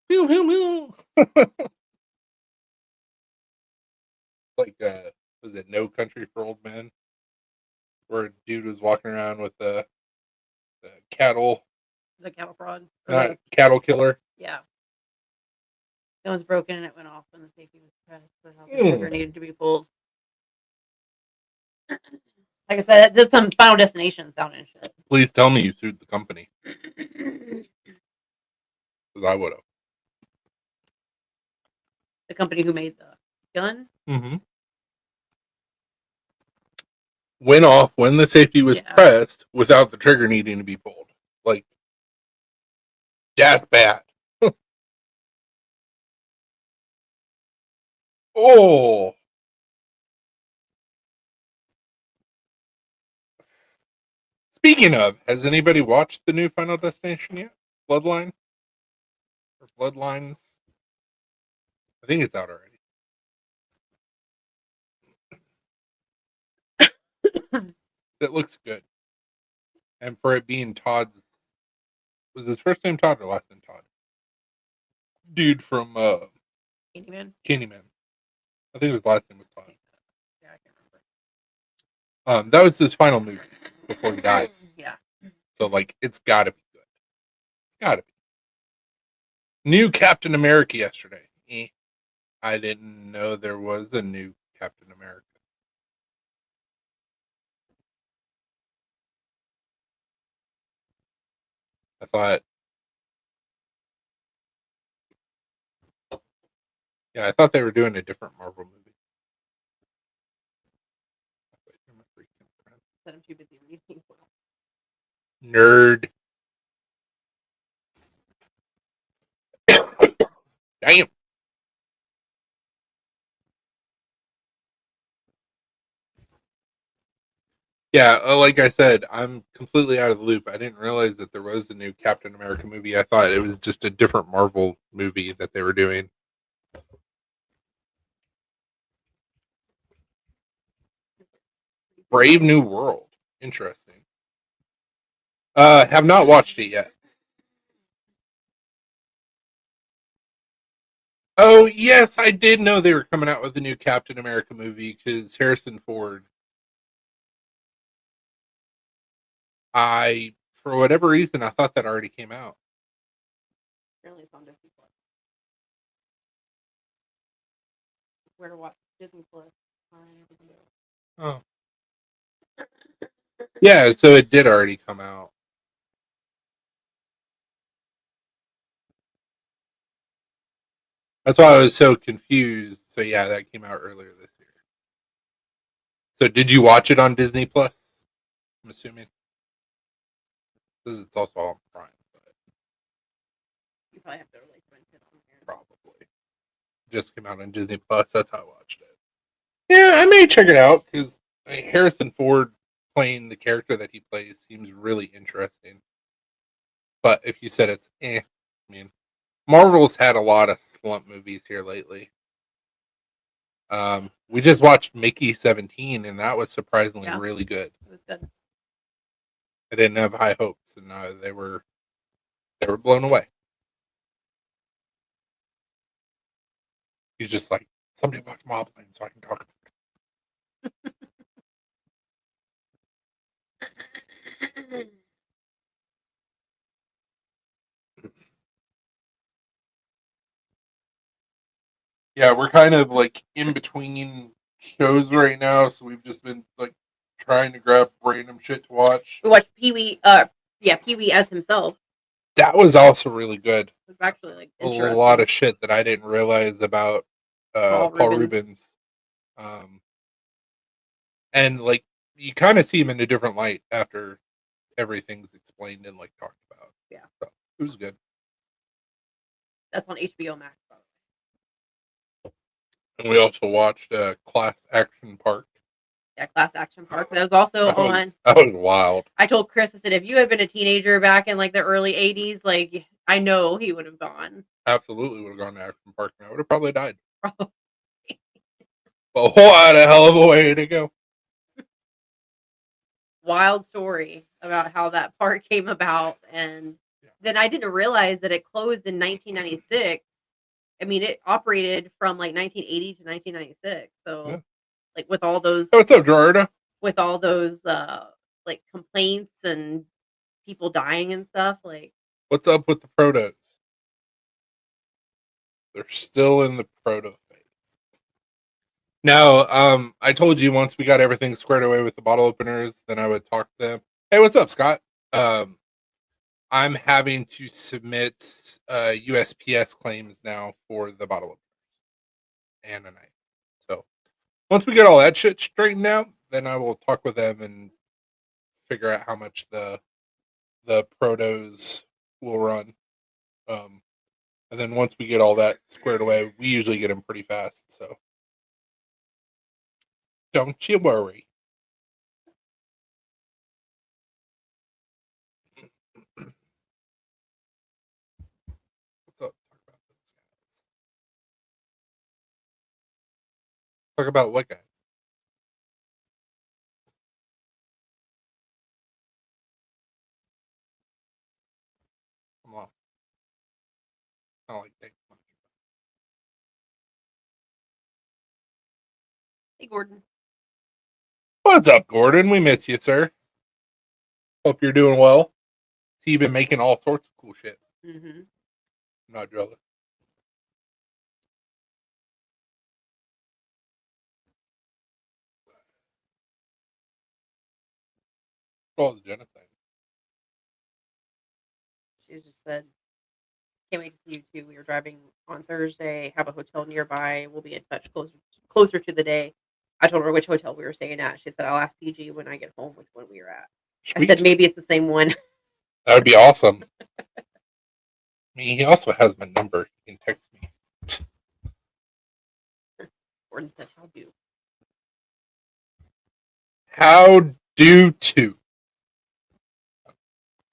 Mew, mew, mew. Like, was it No Country for Old Men? Where a dude was walking around with the cattle. The cattle fraud. Not cattle killer. Yeah. It was broken and it went off when the safety was pressed. So the trigger needed to be pulled. Like I said, there's some Final Destination sound and shit. Please tell me you sued the company. Because I would have. The company who made the gun? Mm-hmm. Went off when the safety was pressed without the trigger needing to be pulled. Like, that's bad. Oh. Speaking of, has anybody watched the new Final Destination yet? Bloodline? Or Bloodlines? I think it's out already. It looks good. And for it being Todd's, was his first name Todd or last name Todd? Dude from Candyman. I think his last name was Todd. Yeah, I can't remember. That was his final movie before he died. Yeah. So like, it's gotta be good. It's gotta be. New Captain America yesterday. I didn't know there was a new Captain America. I thought, yeah, I thought they were doing a different Marvel movie. I'm too busy reading. Nerd. Damn. Yeah, like I said, I'm completely out of the loop. I didn't realize that there was a new Captain America movie. I thought it was just a different Marvel movie that they were doing. Brave New World. Interesting. Have not watched it yet. Oh, yes, I did know they were coming out with a new Captain America movie because Harrison Ford. For whatever reason, I thought that already came out. Apparently it's on Disney Plus. Where to watch Disney Plus? Oh. Yeah, so it did already come out. That's why I was so confused. So yeah, that came out earlier this year. So did you watch it on Disney Plus? I'm assuming. Because it's also on Prime, but You probably have to like rent it on there. probably. Just came out on Disney Plus. That's how I watched it. Yeah, I may check it out because Harrison Ford playing the character that he plays seems really interesting. But if you said it's I mean, Marvel's had a lot of slump movies here lately. We just watched Mickey 17, and that was surprisingly Yeah. really good. It was good. I didn't have high hopes, and they were blown away. He's just like, somebody watch Mobland so I can talk about it. Yeah, we're kind of like in between shows right now, so we've just been like trying to grab random shit to watch. We watched Pee Wee. Pee Wee as himself. That was also really good. It was actually like A interesting. lot of shit that I didn't realize about Paul Rubens. And like you kind of see him in a different light after everything's explained and like talked about. Yeah, so it was good. That's on HBO Max. And we also watched Class Action Park. Yeah, Class Action Park. That was also on. That was wild. I told Chris, I said, if you had been a teenager back in like the early '80s, like I know he would have gone. Absolutely would have gone to Action Park. And I would have probably died. Probably. But what a hell of a way to go! Wild story about how that park came about, and then I didn't realize that it closed in 1996. I mean, it operated from like 1980 to 1996. So, Yeah. like with all those, Hey, what's up, Gerardo? with all those like complaints and people dying and stuff, like What's up with the protos? They're still in the proto phase. No, I told you once we got everything squared away with the bottle openers, then I would talk to them. Hey, what's up, Scott? I'm having to submit USPS claims now for the bottle openers and a knife. So once we get all that shit straightened out, then I will talk with them and figure out how much the protos will run. And then once we get all that squared away, we usually get them pretty fast. So don't you worry. What's up? Talk about what guy? Come on. I don't like that much. hey, Gordon. What's up, Gordon? We miss you, sir. Hope you're doing well. See, you've been making all sorts of cool shit. Mm-hmm. I'm not jealous. Oh, the genocide. She's just said, can't wait to see you too. We were driving on Thursday, have a hotel nearby. We'll be in touch closer to the day. I told her which hotel we were staying at. She said, I'll ask DG when I get home which one we were at. Sweet. I said, maybe it's the same one. That would be awesome. I mean, he also has my number. He can text me. Gordon said, how do? How do to?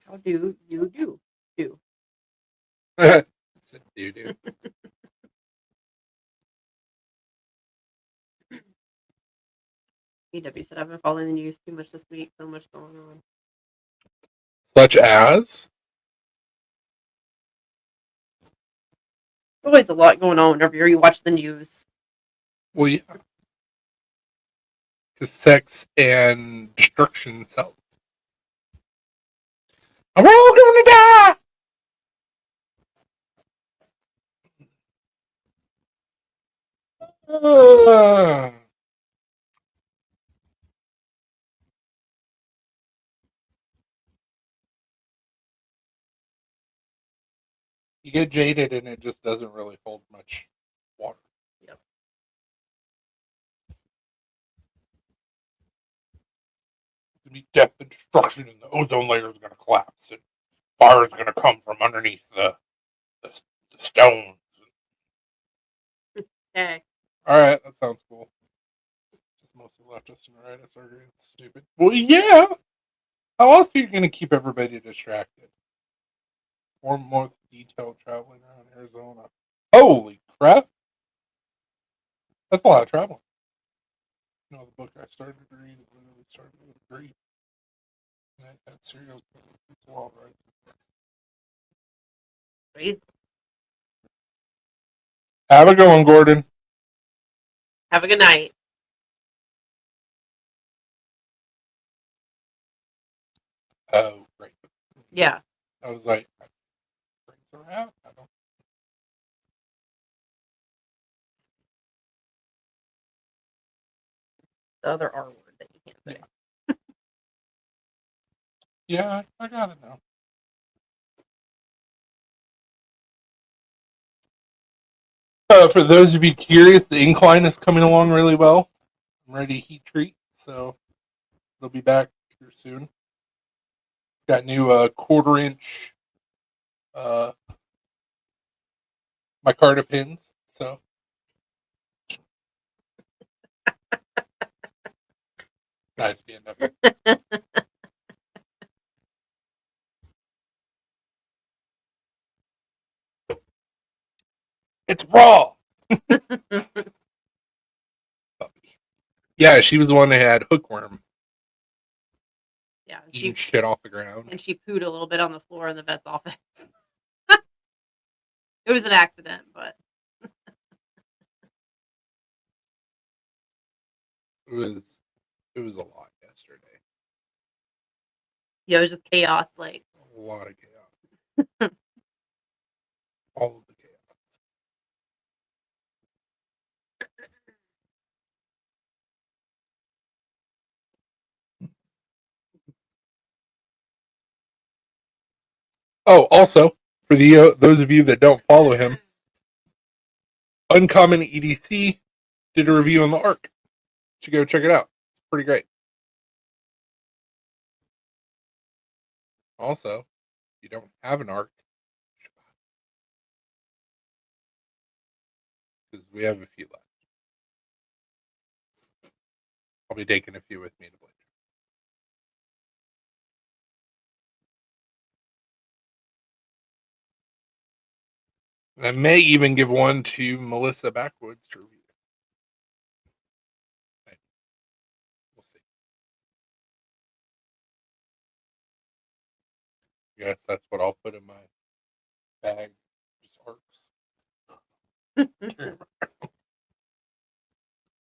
How do you do? Do. Do. EW said I've been following the news too much this week. So much going on. Such as? Always a lot going on whenever you watch the news. Well, yeah. Because sex and destruction sells. And we're all going to die! You get jaded and it just doesn't really hold much water. Yep. It's going to be death and destruction, and the ozone layer is going to collapse, and fire is going to come from underneath the stones. Okay. All right, that sounds cool. Just mostly leftists and rightists arguing. It's stupid. Well, yeah. How else are you going to keep everybody distracted? More detailed traveling around Arizona. Holy crap! That's a lot of traveling. You know, the book I started to read literally started with a Greek. And that serial killer. It's wild, right? Great. Have a good one, Gordon. Have a good night. Oh, great. Yeah. I was like, brings her out. I don't. The other R word that you can't say. Yeah, I got it now. For those of you curious, the incline is coming along really well. I'm ready to heat treat, so they'll be back here soon. Got new 1/4 inch micarta pins, so guys stand up. It's raw. Yeah, she was the one that had hookworm. Yeah. Eating shit off the ground. And she pooed a little bit on the floor in the vet's office. It was an accident, but it was a lot yesterday. yeah, it was just chaos. Like a lot of chaos. All of the chaos. Oh, also, for the those of you that don't follow him, Uncommon EDC did a review on the Ark. You should go check it out. It's pretty great. Also, if you don't have an Ark, because we have a few left. I'll be taking a few with me to play. And I may even give one to Melissa Backwoods to review. Okay. We'll see. Yes, that's what I'll put in my bag. Just Arks.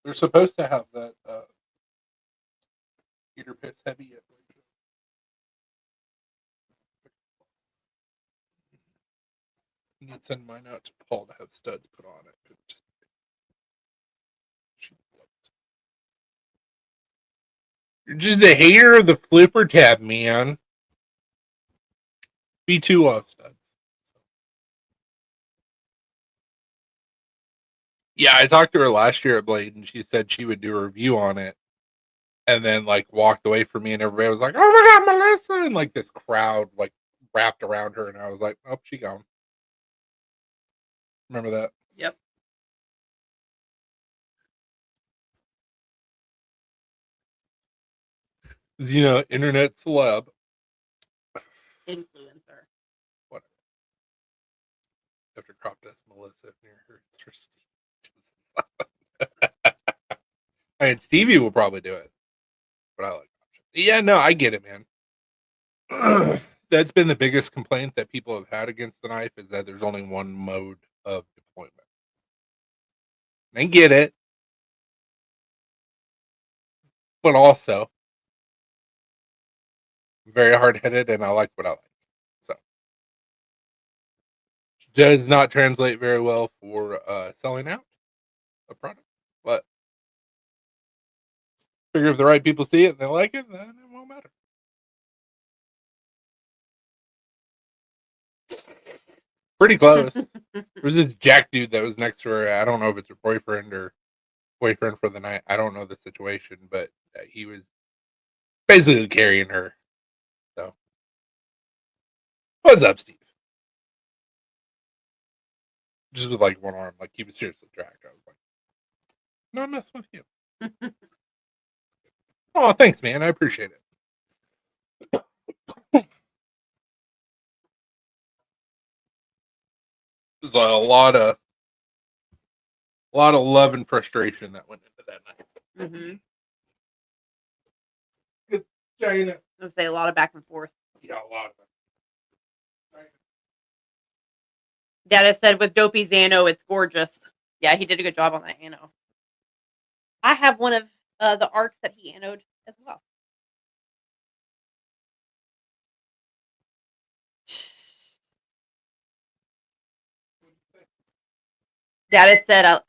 They're supposed to have that Peter Piss heavy. You need to send mine out to Paul to have studs put on it. You're just a hater of the flipper tab, man. B2 love studs. Yeah, I talked to her last year at Blade, and she said she would do a review on it, and then like walked away from me, and everybody was like, "Oh my god, Melissa!" And like this crowd like wrapped around her, and I was like, "Oh, she gone." Remember that? Yep. You know, internet celeb. Influencer. Whatever. Have to crop dust Melissa near her thirsty. I mean, Stevie will probably do it. but I like options. Yeah, no, I get it, man. That's been the biggest complaint that people have had against the knife is that there's only one mode of deployment. I get it, but also very hard headed, and I like what I like. So does not translate very well for selling out a product, but figure if the right people see it and they like it, then it won't matter. Pretty close. There was this Jack dude that was next to her. I don't know if it's her boyfriend or boyfriend for the night. I don't know the situation, but he was basically carrying her. So, what's up, Steve? Just with like one arm, like he was seriously dragged. I was like, no, I'm messing with you. Oh, thanks, man. I appreciate it. There's a lot of love and frustration that went into that night. Mm-hmm. China. I would say a lot of back and forth. Yeah, a lot of it. Dada said with Dopey's Ano, it's gorgeous. Yeah, he did a good job on that Ano. I have one of the arcs that he anoed as well. Dada said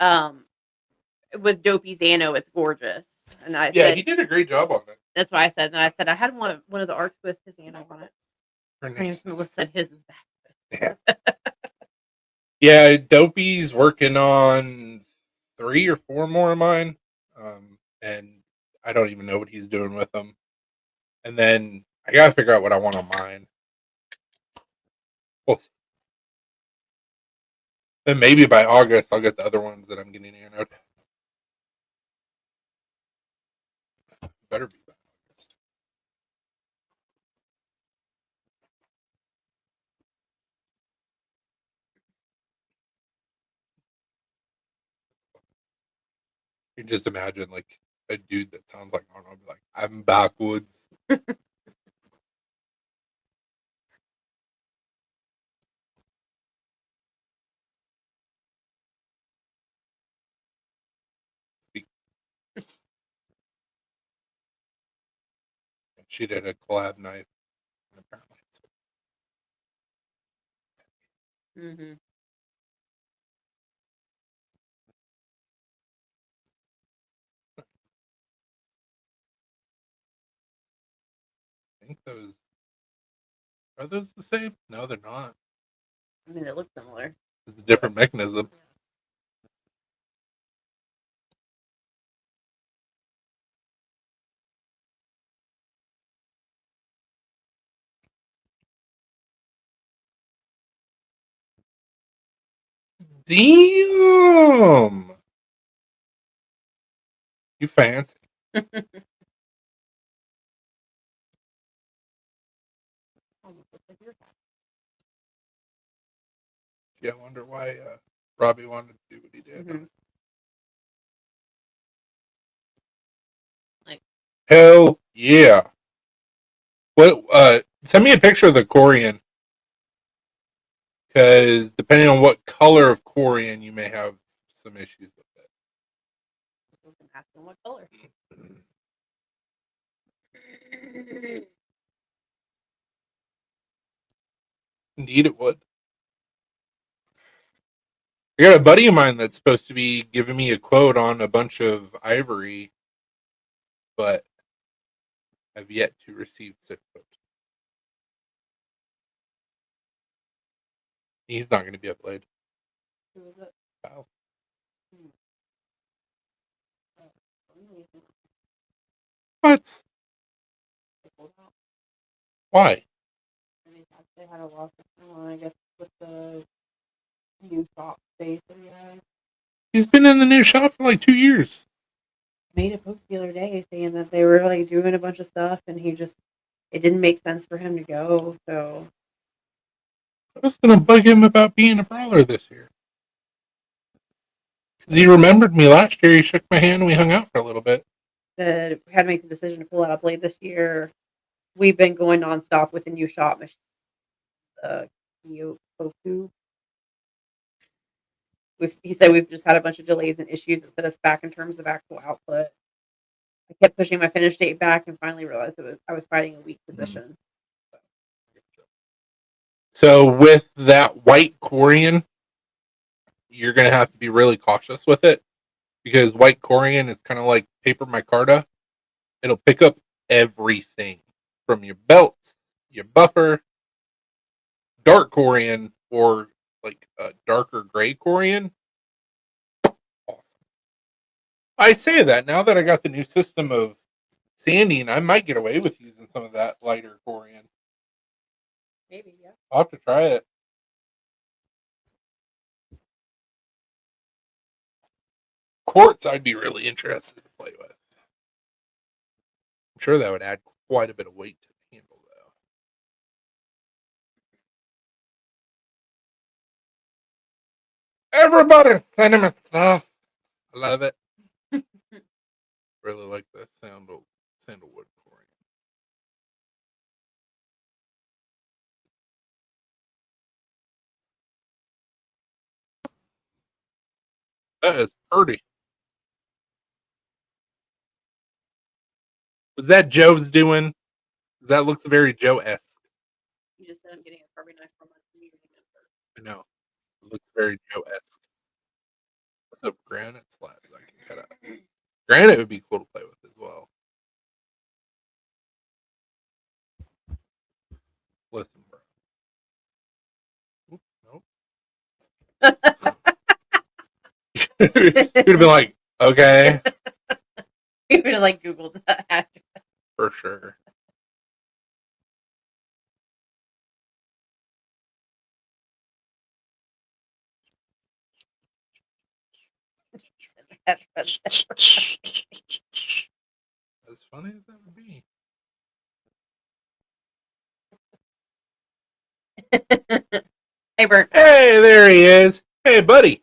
with Dopey's Ano, it's gorgeous. And I said, he did a great job on it. That's what I said. And I said I had one of the arcs with his Ano on it. Her And name. Melissa said his is back. Yeah, Dopey's working on 3 or 4 more of mine, and I don't even know what he's doing with them. And then I gotta figure out what I want on mine. We'll see. Then maybe by August I'll get the other ones that I'm getting anoed. Better be by August. You just imagine like a dude that sounds like Arnold, be like, I'm backwoods. She did a collab knife, apparently. Mm-hmm. I think those are those the same? No, they're not. I mean, they look similar. It's a different mechanism. Damn! You fancy. Yeah, I wonder why Robbie wanted to do what he did. Mhm. Like, Hell yeah! What? Send me a picture of the Corian, because depending on what color of Corian, you may have some issues with it. you can ask them what color. Indeed, it would. I got a buddy of mine that's supposed to be giving me a quote on a bunch of ivory, but I've yet to receive said quote. He's not going to be uploaded. Who is it? Wow. What? Why? They had a loss of, I guess, with the new shop space. He's been in the new shop for like 2 years. Made a post the other day saying that they were like doing a bunch of stuff, and it didn't make sense for him to go. So I was going to bug him about being a brawler this year. Because he remembered me last year. He shook my hand and we hung out for a little bit. that we had to make the decision to pull that up late this year. We've been going nonstop with the new shot machine, the Yokoku. He said we've just had a bunch of delays and issues that set us back in terms of actual output. I kept pushing my finish date back and finally realized I was fighting a weak position. So with that white Corian, you're going to have to be really cautious with it because white Corian is kind of like paper micarta. It'll pick up everything from your belts, your buffer, dark Corian, or like a darker gray Corian. Awesome. I say that now that I got the new system of sanding, I might get away with using some of that lighter Corian. Maybe, yeah. I'll have to try it. Quartz, I'd be really interested to play with. I'm sure that would add quite a bit of weight to the handle, though. Everybody, send him stuff. I love it. Really like that sandalwood Corian. That is pretty. Was that Joe's doing? That looks very Joe-esque. You just said I'm getting a carving knife from my community member. I know. It looks very Joe-esque. What's up, granite slabs I can cut out? Granite would be cool to play with as well. Listen, bro. Nope. You'd have been like, okay. You would have like Googled that. For sure. As funny as that would be. Hey, Bert. Hey, there he is. Hey, buddy.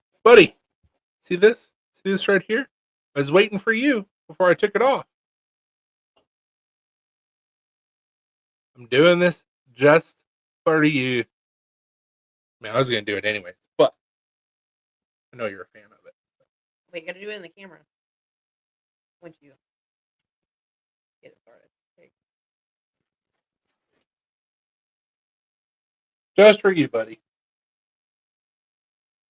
See this? See this right here? I was waiting for you before I took it off. I'm doing this just for you. Man, I was going to do it anyways, but I know you're a fan of it. Wait, you got to do it in the camera. Once you get it started. Okay. Just for you, buddy.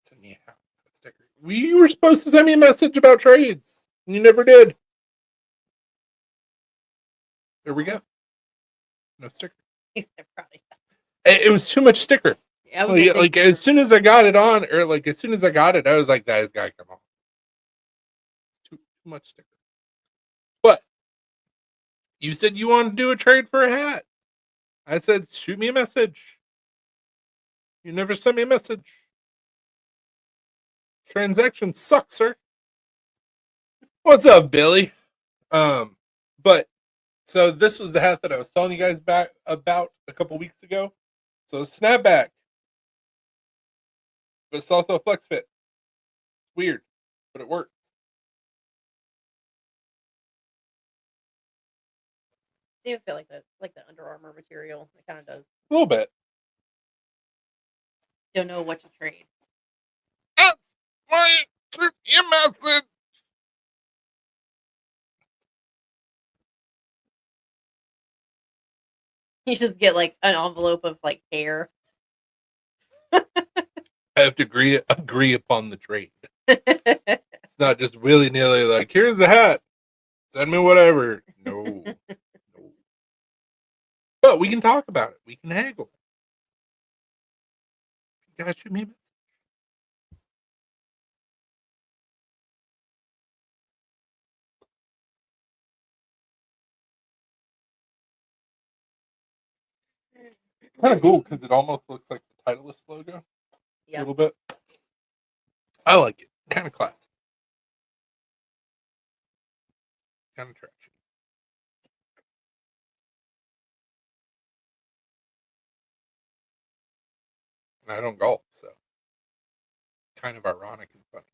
Send me a sticker. You were supposed to send me a message about trades, and you never did. There we go. No sticker. It was too much sticker. Yeah, like as soon as I got it on, or like as soon as I got it, I was like, "That has got to come on." Too much sticker. But you said you wanted to do a trade for a hat. I said, "Shoot me a message." You never sent me a message. Transaction sucks, sir. What's up, Billy? But so this was the hat that I was telling you guys about a couple weeks ago. So snapback, but it's also a flex fit. Weird, but it works. Do you feel like the Under Armour material? It kind of does. A little bit. Don't know what to trade. That's my your message. You just get like an envelope of like hair. I have to agree upon the trade. It's not just willy nilly like, here's the hat. Send me whatever. No. But we can talk about it. We can haggle. You guys shoot me. Kind of cool because it almost looks like the Titleist logo. A little bit. I like it. Kind of classy. Kind of trashy. And I don't golf, so kind of ironic and funny.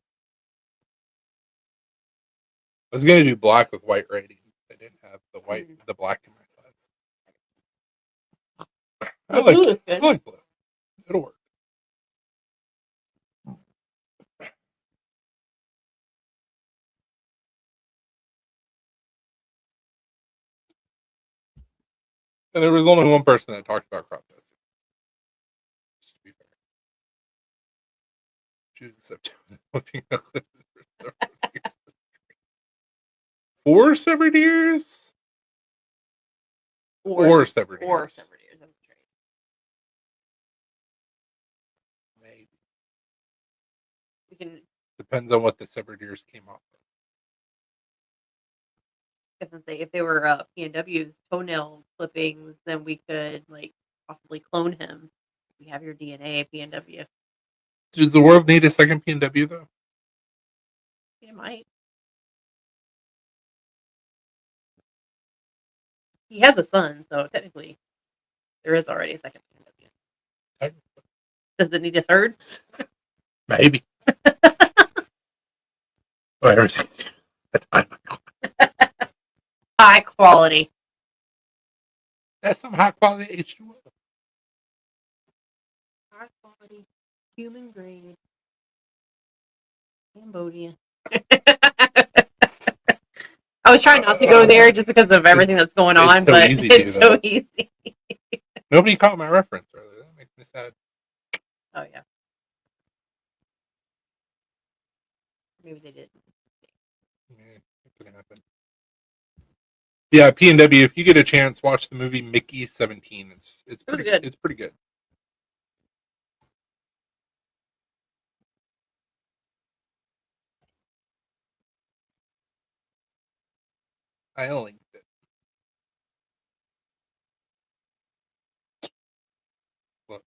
was gonna do black with white writing. I didn't have the black in my size. The blue is I good. like blue. It'll work. And there was only one person that talked about crop dusting. Just to be fair. June, September. 4 severed years? Or severed years. Or severed years. That's right. Maybe. We can. Depends on what the severed years came off of. If they were P&W's toenail clippings, then we could like possibly clone him. We have your DNA, P&W. Does the world need a second P&W though? It might. He has a son, so technically there is already a second P&W. Does it need a third? Maybe. Everything. High quality. That's some high quality H2O. High quality. Human grade. Cambodia. I was trying not to go there just because of everything that's going on, so but easy it's to, so though. easy. Nobody caught my reference earlier. That makes me sad. Oh yeah. Maybe they did. Yeah, it could happen. Yeah, P&W. If you get a chance, watch the movie Mickey 17. It's pretty good. It's pretty good. I only linked it. Look.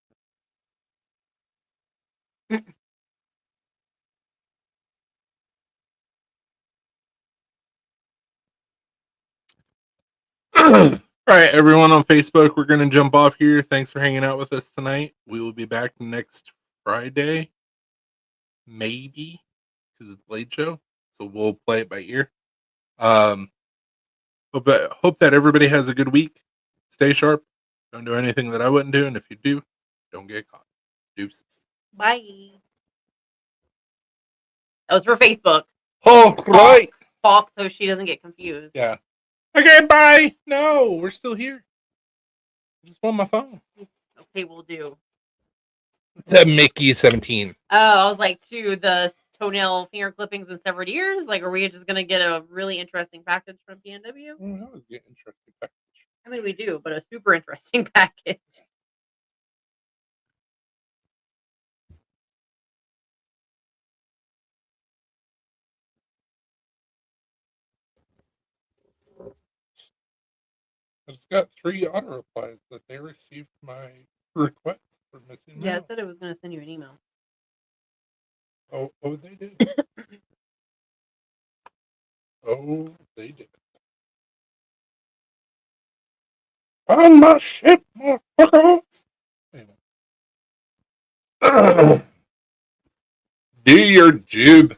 All right, everyone on Facebook, we're going to jump off here. Thanks for hanging out with us tonight. We will be back next Friday, maybe, because it's late show. So we'll play it by ear. Hope that everybody has a good week. Stay sharp. Don't do anything that I wouldn't do, and if you do, don't get caught. Deuces. Bye. That was for Facebook. Oh, right. Falk, so she doesn't get confused. Yeah. Okay, bye. No, we're still here. I just want my phone. Okay, we'll do. It's a Mickey 17. Oh, I was like, to the toenail finger clippings and severed ears? Like, are we just going to get a really interesting package from P&W? That was an interesting package. I mean, we do, but a super interesting package. I just got 3 auto replies that they received my request for missing Yeah, mail. it said it was going to send you an email. Oh, they did. Oh, they did. On my ship, motherfuckers! Anyway. Do your jib.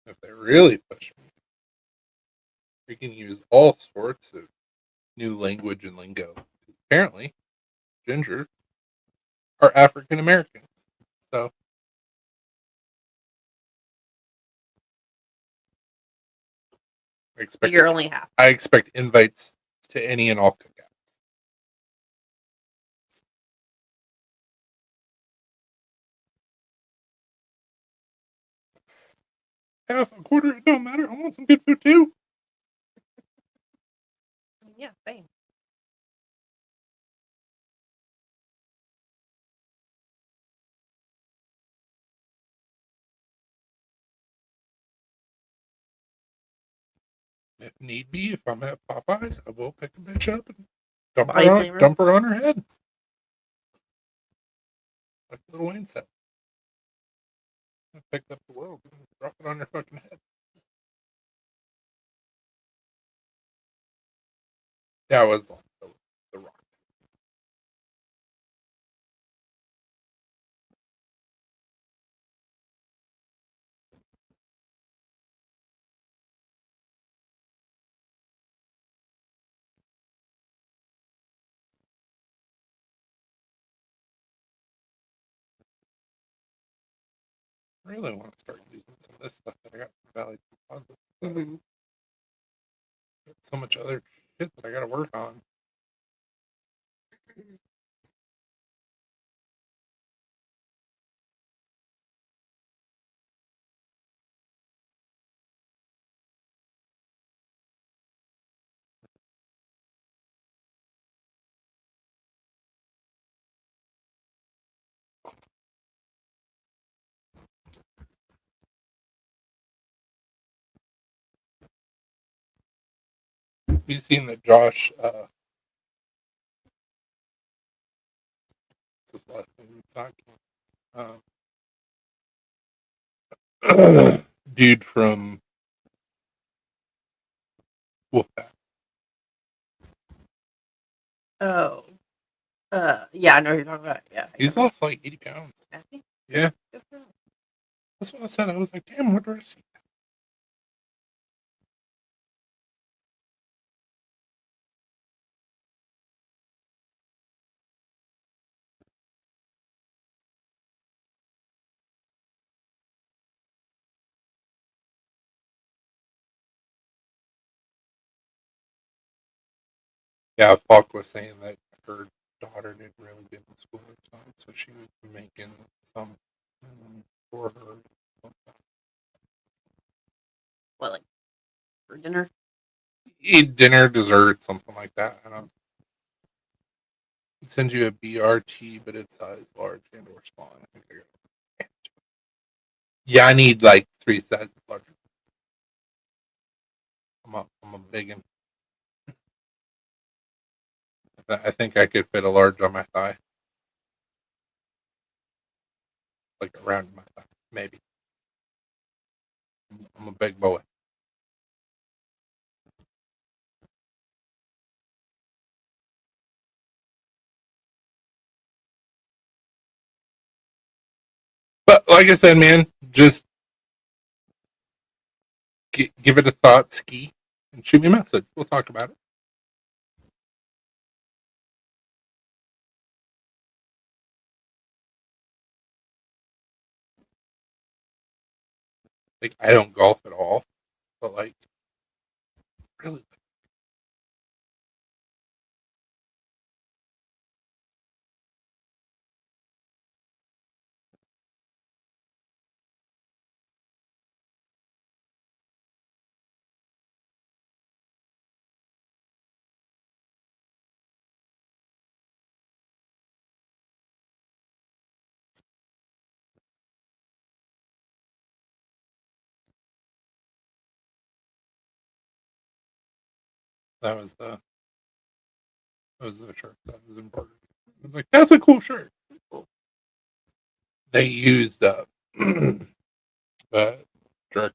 If they really push me, we can use all sorts of new language and lingo. Apparently, ginger are African American. So You're only half. I expect invites to any and all cookouts. Half, a quarter, it don't matter. I want some good food too. Yeah, same. If need be, if I'm at Popeyes, I will pick a bitch up and dump her on her head. Like Lil Wayne said. I picked up the world and drop it on your fucking head. Yeah, it was the Rock. I really want to start using some of this stuff that I got from Valley Composites. Mm-hmm. So much other shit that I got to work on. You seen that Josh? His last name dude from Wolfpack. Oh. Yeah, I know who you're talking about. Yeah. He's lost like 80 pounds. I think. Yeah, Good for him. that's what I said. I was like, damn, what do I see? Yeah, Falk was saying that her daughter did really good in school at the time, so she was making some for her. What, like for dinner? Eat dinner, dessert, something like that. And I'll send you a BRT, but it's size large and or small. I think I got it. Yeah, I need like 3 sizes larger. I'm a big one. I think I could fit a large on my thigh, like around my thigh, maybe. I'm a big boy. But like I said, man, just give it a thought, ski, and shoot me a message. We'll talk about it. Like I don't golf at all, but like really, that was the shirt that was embroidered. I was like, that's a cool shirt. They used direct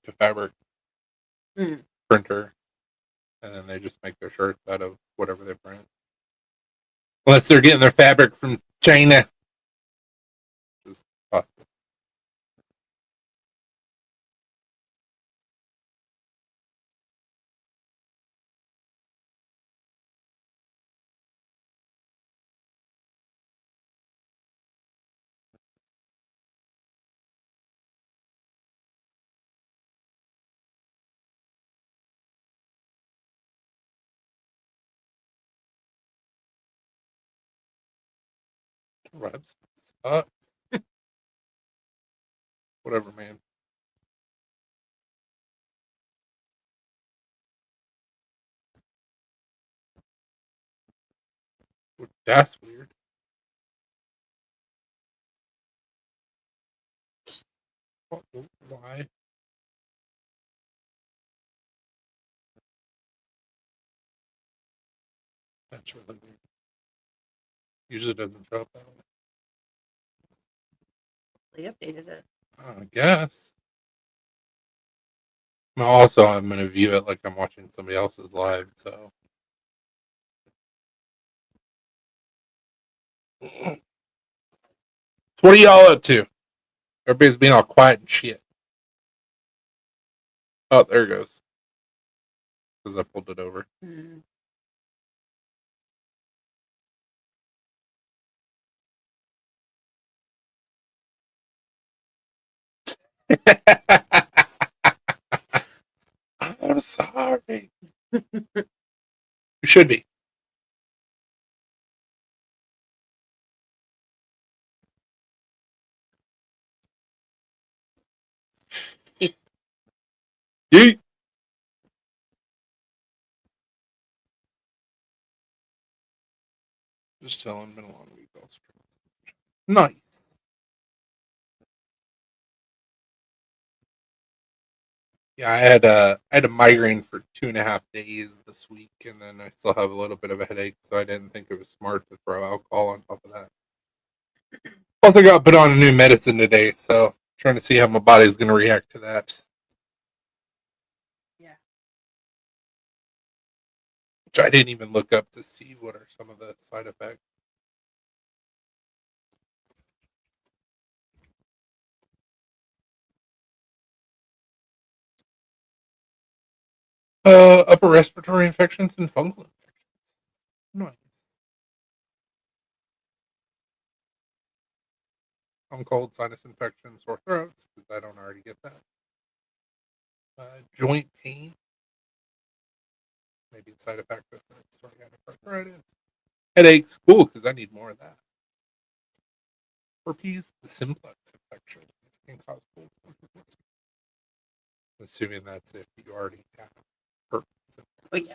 to fabric Mm. printer, and then they just make their shirts out of whatever they print. Unless they're getting their fabric from China. Which is possible. Webs. Whatever, man. That's weird. Why? That's really weird. Usually doesn't show up that way. They updated it. I guess. Also, I'm going to view it like I'm watching somebody else's live, so. So what are y'all up to? Everybody's being all quiet and shit. Oh, there it goes. Because I pulled it over. Mm. I'm sorry. You should be. Yeet. Just tell him been a long week. Nice. Yeah, I had a migraine for 2.5 days this week, and then I still have a little bit of a headache, so I didn't think it was smart to throw alcohol on top of that. Plus, I got put on a new medicine today, so trying to see how my body's going to react to that. Yeah. Which I didn't even look up to see what are some of the side effects. Upper respiratory infections and fungal infections. Nice. I'm cold, sinus infection, sore throats, because I don't already get that. Joint pain, maybe a side effect of psoriatic arthritis. Headaches, cool, because I need more of that. Herpes, the simplex infection can cause cold. Assuming that's if you already have herpes. Oh yeah.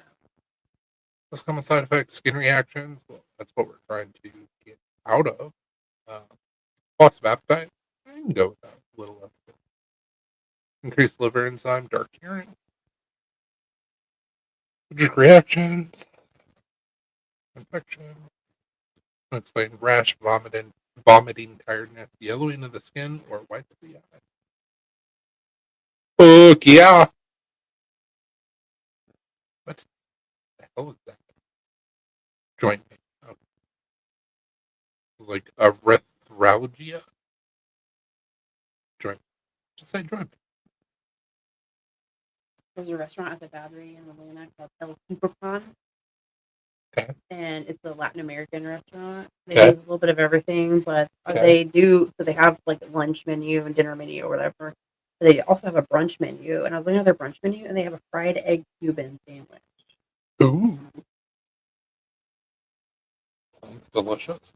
Less common side effects, skin reactions. Well, that's what we're trying to get out of. Loss of appetite. I can go with that a little less. Increased liver enzyme, dark urine. Allergic reactions. Infection. Unexplained rash, vomiting, tiredness, yellowing of the skin, or whites of the eye. Fuck yeah! What the hell is that? Joint pain. Oh, it's like arthralgia. Joint. Just say joint pain. There's a restaurant at the Battery in Atlanta called El Superpan. Okay. And it's a Latin American restaurant. They Okay. do a little bit of everything, but Okay. they have like a lunch menu and dinner menu or whatever. But they also have a brunch menu, and I was looking at their brunch menu, and they have a fried egg Cuban sandwich. Ooh. Sounds delicious.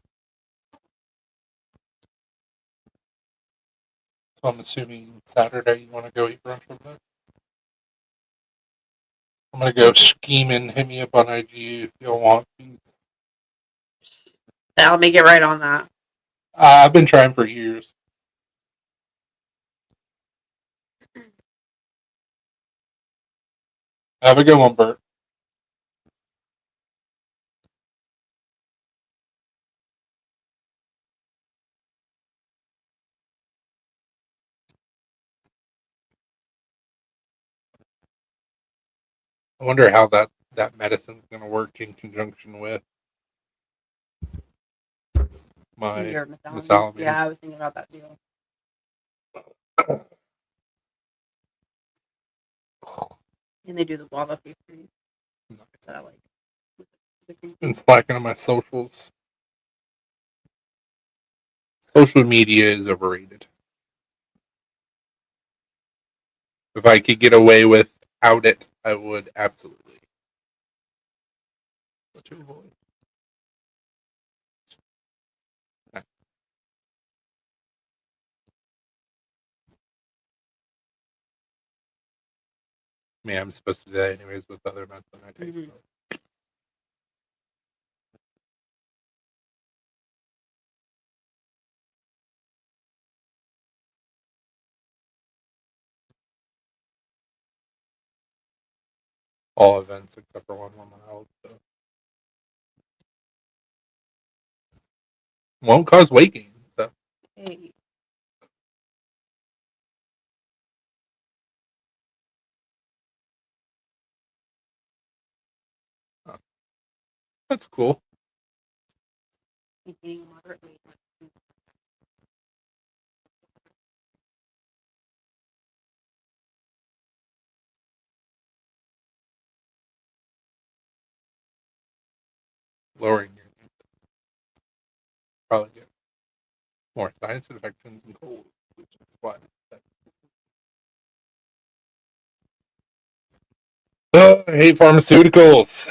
So I'm assuming Saturday you want to go eat brunch with us? I'm gonna go scheming, hit me up on IG if y'all want to. I'll make it right on that. I've been trying for years. Have a good one, Bert. I wonder how that medicine's gonna work in conjunction with my Your mesalamine. mesalamine. Yeah, I was thinking about that too. And they do the guava pastries that I like. Been slacking on my socials. Social media is overrated. If I could get away without it, I would absolutely. What to avoid? I mean, I'm supposed to do that anyways with other medicine I take. Mhm. So. All events except for one mild. So. Won't cause weight gain. So. Hey. Oh. That's cool. Maintaining a moderate weight. Lowering your probably get more sinus infections and cold, which is what. Oh, I hate pharmaceuticals.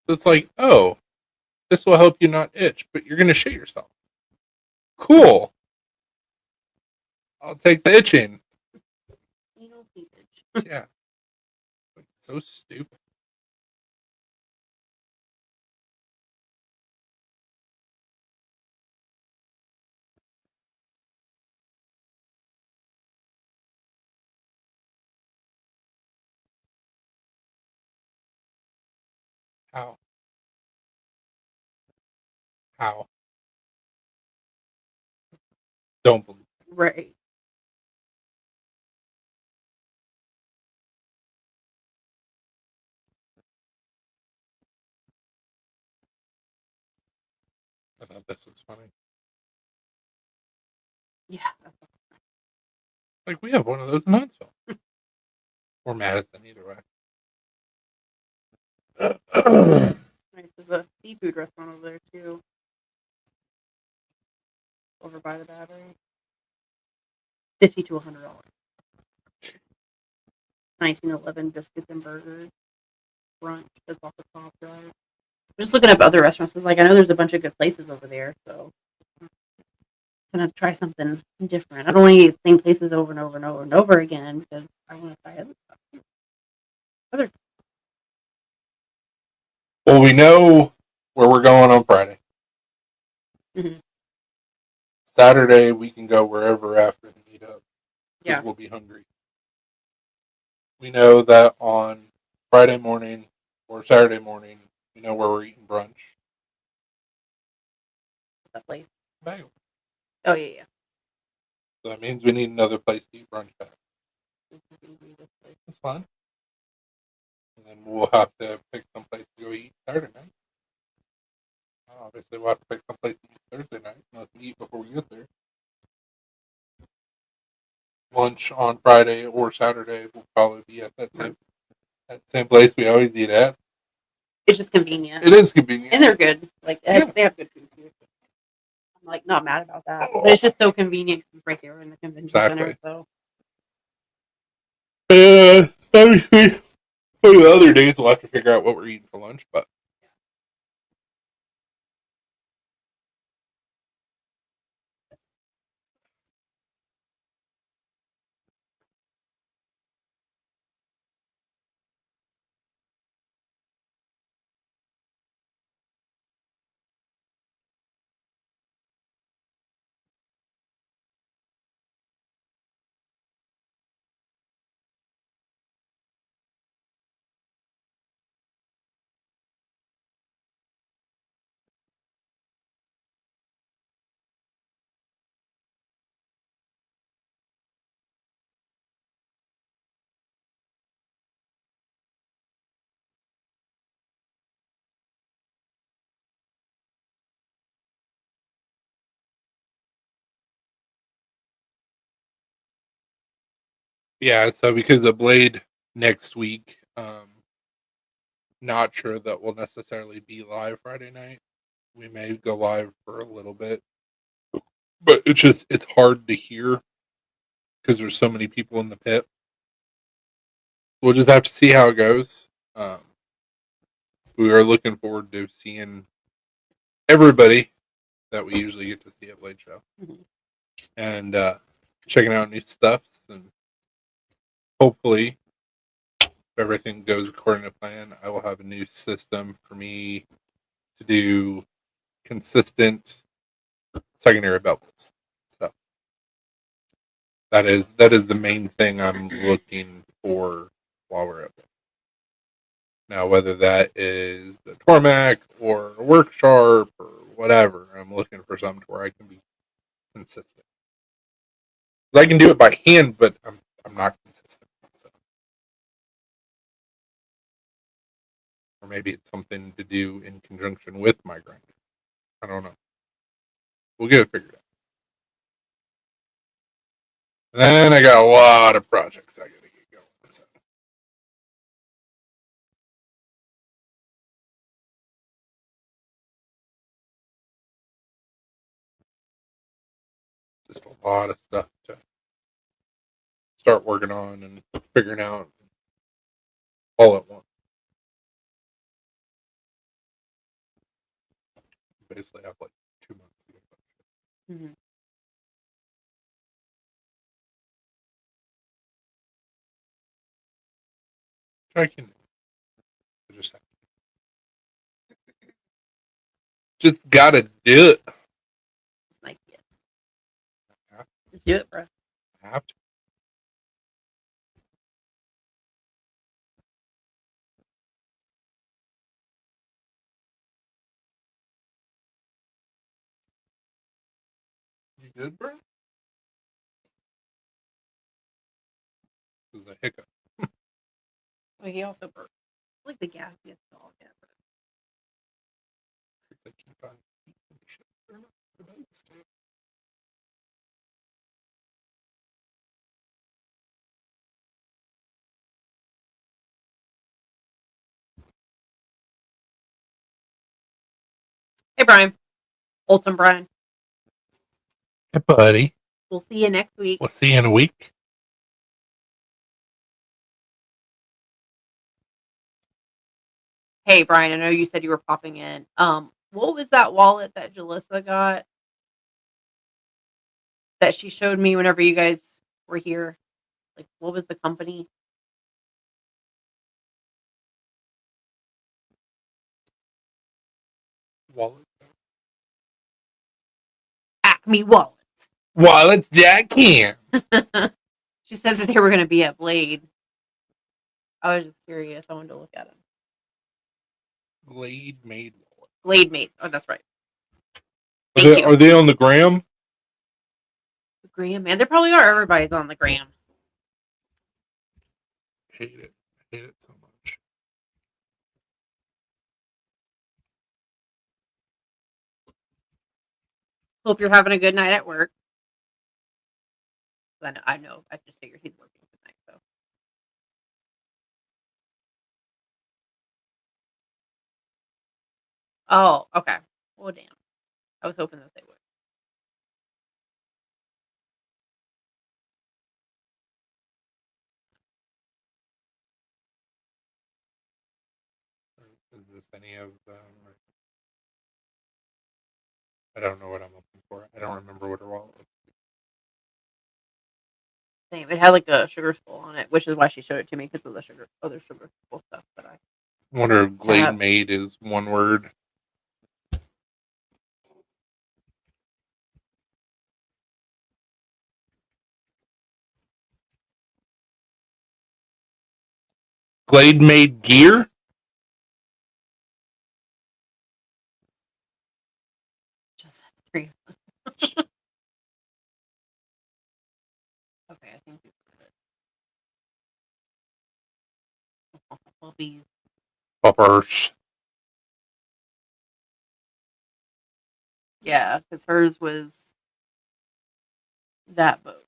It's like, oh, this will help you not itch, but you're gonna shit yourself. Cool. I'll take the itching. Anal cleavage. Yeah. Like, so stupid. How? How? Don't believe. Right. I thought this was funny. Yeah. Like, we have one of those in Huntsville. Or Madison, either way. Nice. There's a seafood restaurant over there too. Over by the battery. $50 to $100. 1911 biscuits and burgers. Brunch. That's off the top drive. Just looking up other restaurants. Like I know there's a bunch of good places over there, so I'm gonna try something different. I don't want to eat the same places over and over and over and over again because I want to try other stuff. Other. Well, we know where we're going on Friday. Mhm. Saturday, we can go wherever after the meetup because Yeah. we'll be hungry. We know that on Friday morning or Saturday morning, we know where we're eating brunch. That place. Bagel. Oh yeah. So that means we need another place to eat brunch at. That's fine. And then we'll have to pick some place to go eat Saturday night. Obviously, we'll have to pick some place to eat Thursday night. Unless we eat before we get there. Lunch on Friday or Saturday will probably be at that same place we always eat at. It's just convenient. It is convenient. And they're good. Like Yeah. they have good food too. I'm like not mad about that. But it's just so convenient because it's right there in the convention Exactly. center. So Obviously, for the other days, we'll have to figure out what we're eating for lunch. But yeah, so because of Blade next week, not sure that we'll necessarily be live Friday night. We may go live for a little bit, but it's hard to hear because there's so many people in the pit. We'll just have to see how it goes. We are looking forward to seeing everybody that we usually get to see at Blade Show Mhm. and checking out new stuff. And hopefully, if everything goes according to plan, I will have a new system for me to do consistent secondary belt pulls. So that is the main thing I'm looking for while we're up there. Now, whether that is the Tormac or a Work Sharp or whatever, I'm looking for something where I can be consistent. I can do it by hand, but I'm not consistent. So. Or maybe it's something to do in conjunction with my grinder. I don't know. We'll get it figured out. And then I got a lot of projects I gotta get going. So. Just a lot of stuff to start working on and figuring out all at once. Basically, I have like 2 months to get that. Mhm. I can just gotta do it. Just make it. I Just do it, bro. have to. You good, bro? This is a hiccup. Well, he also burped. Like the gas gets all yeah. They keep on eating shit. They're not the best. Hey, Brian. Olson Brian. Hey, buddy. We'll see you next week. We'll see you in a week. Hey, Brian. I know you said you were popping in. What was that wallet that Jalissa got that she showed me whenever you guys were here? Like, what was the company? Wallet. Acme Wallets. Wallets Jack Cam. She said that they were going to be at Blade. I was just curious. I wanted to look at them. Blade made wallet. Blade Mate. Oh, that's right. Are Thank you. are they on the gram? The gram, man. They probably are. Everybody's on the gram. Hate it. Hate it so much. Hope you're having a good night at work. I know. I just figured he's working tonight. So. Oh, okay. Well, damn. I was hoping that they would. Is this any of them? I don't know what I'm looking for. I don't remember what her wallet was. Same. It had like a sugar skull on it, which is why she showed it to me because of the other sugar skull stuff that I. I wonder if Glade Have. Made is one word. Glade Made gear? Just 3. Okay, I think we got it. Puppies. Poppers. Yeah, because hers was that boat.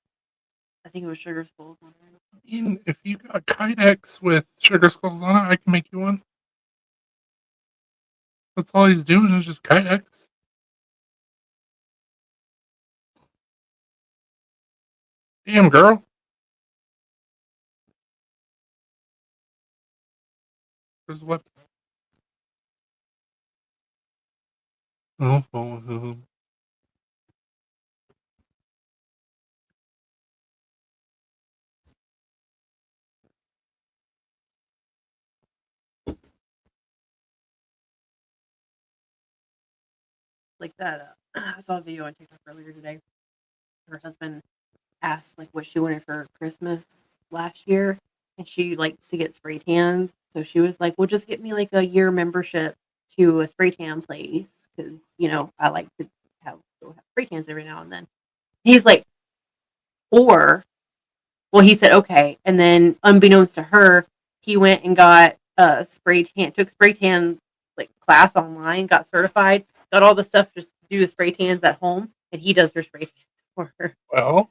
I think it was sugar skulls on it. If you got Kydex with sugar skulls on it, I can make you one. That's all he's doing is just Kydex. Damn, girl. There's what? Oh. Like that. I saw a video on TikTok earlier today. Her husband asked like what she wanted for Christmas last year, and she likes to get spray tans. So she was like, "Well, just get me like a year membership to a spray tan place because I like to go have spray tans every now and then." He's like, or well, he said okay, and then unbeknownst to her, he went and got a took spray tan like class online, got certified, got all the stuff just to do the spray tans at home, and he does her spray tans for her. Well,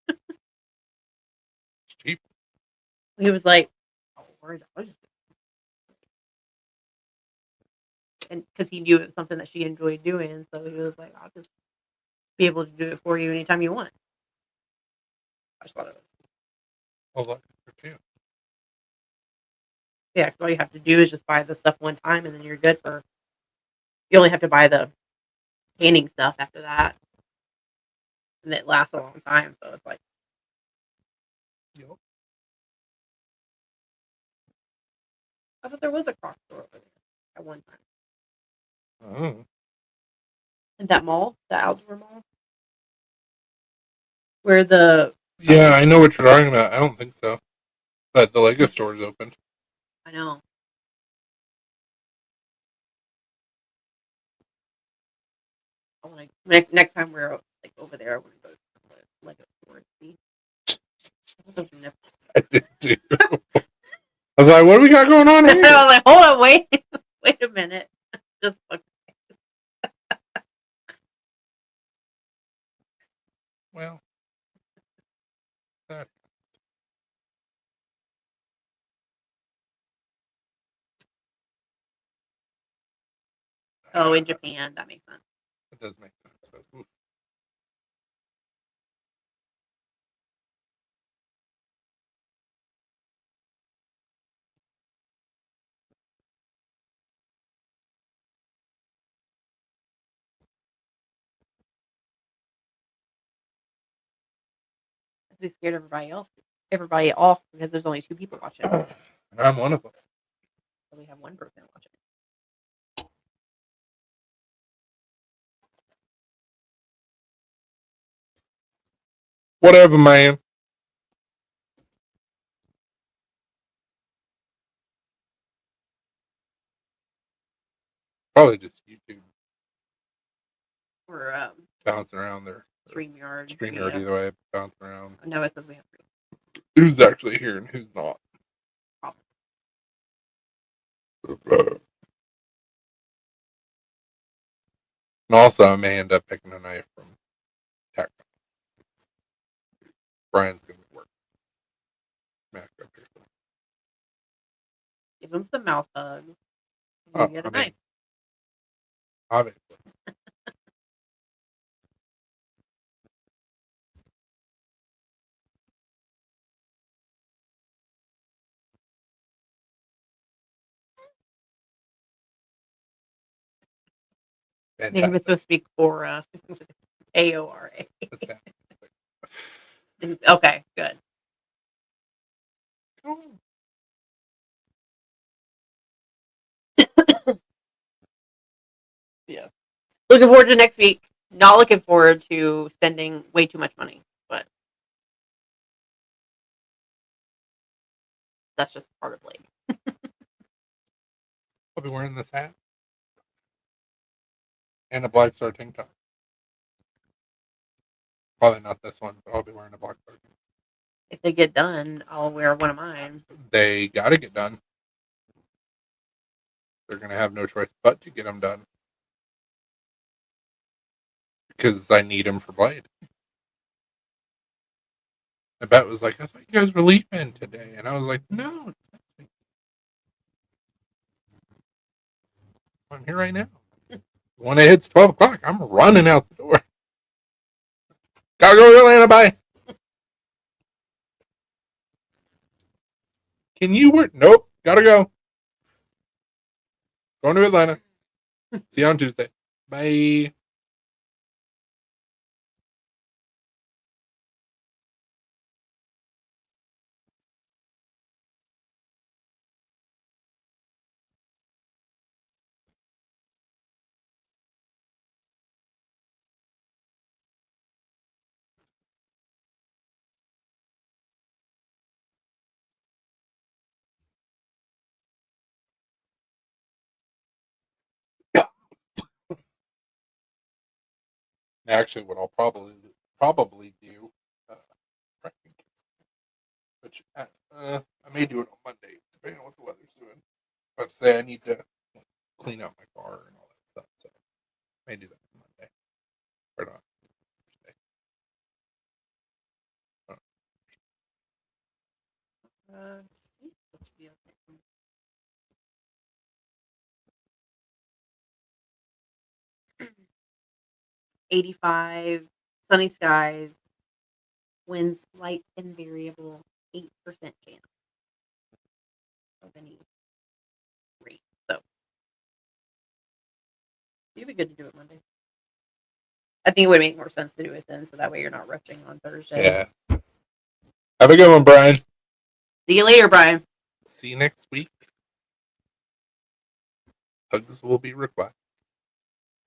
it's cheap. He was like, "Oh, $4." And because he knew it was something that she enjoyed doing, so he was like, "I'll just be able to do it for you anytime you want." I just thought it was Oh, look, too. Yeah, 'cause all you have to do is just buy the stuff one time, and then you're good for. You only have to buy the painting stuff after that, and it lasts a long time. So it's like, Yep. I thought there was a Crocs store over there at one time. Oh. In that mall, the outdoor mall, where the Yeah, I know what you're talking about. I don't think so. But the Lego store is open. I know. I want to next time we're like over there. I want to go to the Lego store and see. I did too. I was like, what do we got going on I here? was like, hold on, wait a minute. Just Well, that. in Japan, that makes sense. It does make sense. But, oof. We scared everybody off because there's only 2 people watching. I'm one of them. So we have 1 person watching. Whatever, man. Probably just YouTube Or bouncing around there. StreamYard. StreamYard either way, bouncing around. No, it says we have 3. Who's actually here and who's not? And also, I may end up picking a knife from Tech. Brian's going to work. Give him some mouth hugs. Oh, You get a I mean, knife. obviously. I think it's Fantastic. supposed to be Cora. AORA. That's fantastic. Okay, good. Yeah. Looking forward to next week. Not looking forward to spending way too much money, but that's just part of Blade. I'll be wearing this hat and a Black Star tank top. Probably not this one, but I'll be wearing a Black Star. If they get done, I'll wear one of mine. They got to get done. They're going to have no choice but to get them done. Because I need them for Blade. I bet was like, I thought you guys were leaving today. And I was like, no. I'm here right now. When it hits 12 o'clock, I'm running out the door. Gotta go to Atlanta, bye. Can you work? Nope. Gotta go. Going to Atlanta. See you on Tuesday. Bye. Actually, what I'll probably do, which I may do it on Monday, depending on what the weather's doing. But say I need to clean out my car and all that stuff, so I may do that on Monday. Or not. Tuesday. Let's be okay. 85, sunny skies, winds light and variable. chance of any rate. So it'd be good to do it Monday. I think it would make more sense to do it then, so that way you're not rushing on Thursday. Yeah. Have a good one, Brian. See you later, Brian. See you next week. Hugs will be required.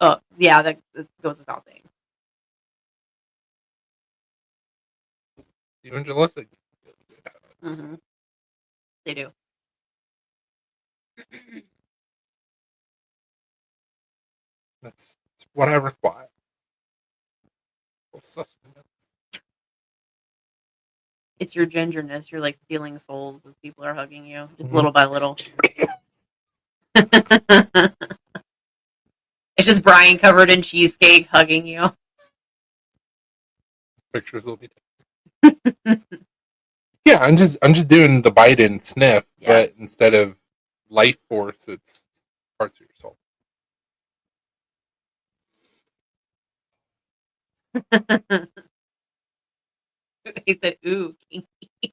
Oh, yeah, that goes without saying. You and Jalissa. Mm-hmm. They do. That's what I require. Sustenance. It's your gingerness. You're like stealing souls as people are hugging you, just Mhm. little by little. It's just Brian covered in cheesecake hugging you. Pictures will be Yeah, I'm just doing the bite and sniff, Yeah. but instead of life force, it's parts of your soul. He said, "Ooh, kinky."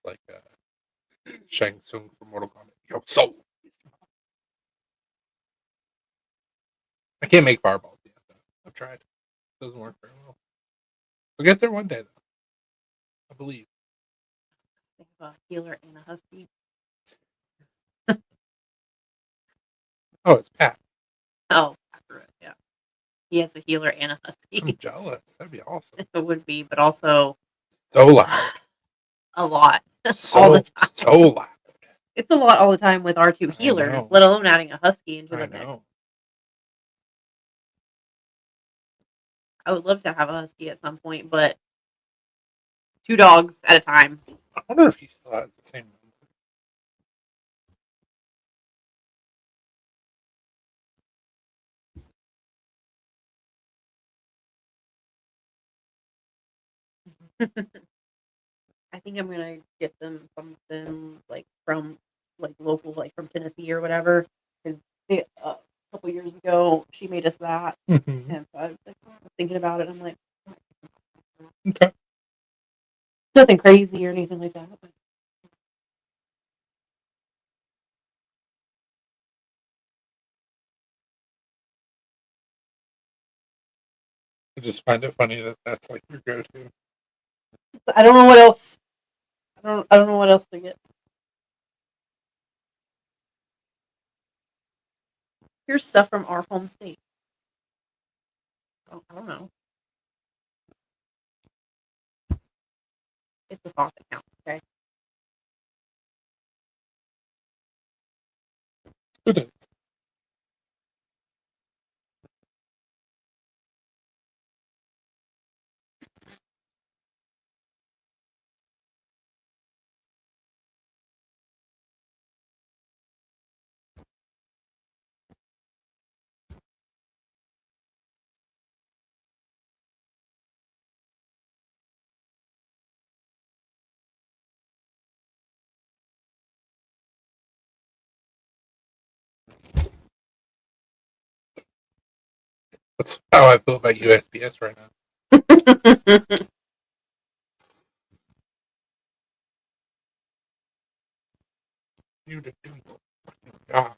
Like Shang Tsung from Mortal Kombat. Your soul. I can't make fireballs yet. Though. I've tried. It doesn't work very well. We'll get there one day, though. I believe. They have a healer and a husky. Oh, it's Pat. Oh, after it, yeah. He has a healer and a I'm husky. jealous. That'd be awesome. It would be, but also So loud. a lot So, all the time. So loud. It's a lot all the time with our two healers, know. let alone adding a husky into the I mix. know. I would love to have a husky at some point, but 2 dogs at a time. I wonder if he still has the same number. I think I'm gonna get them something like from like local, like from Tennessee or whatever. Because a couple years ago, she made us that, Mhm. and so I was like thinking about it. I'm like, Okay. nothing crazy or anything like that. But I just find it funny that that's like your go-to. I don't know what else. I don't know what else to get. Here's stuff from our home state. I don't know. It's a thought that counts. Okay. It is. That's how I feel about USPS right now. You to do your fucking job.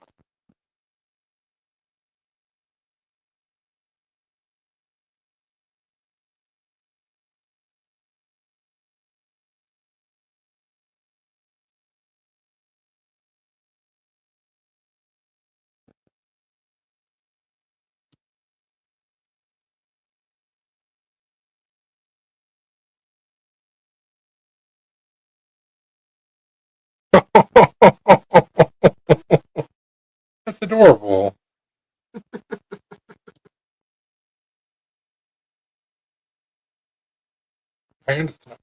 That's adorable. I understand.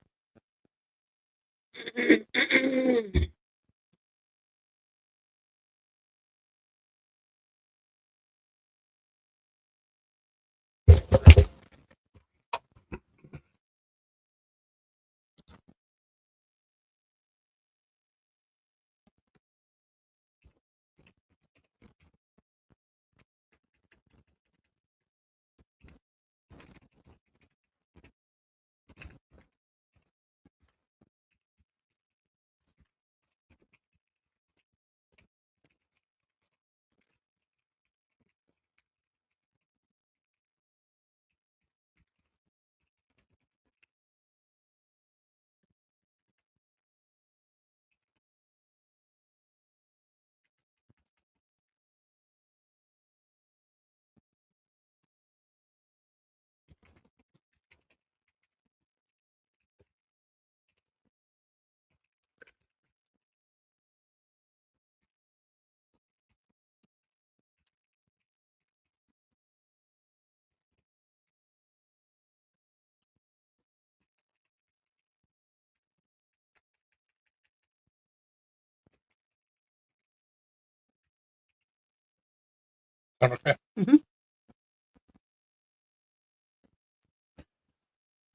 Okay. Mhm.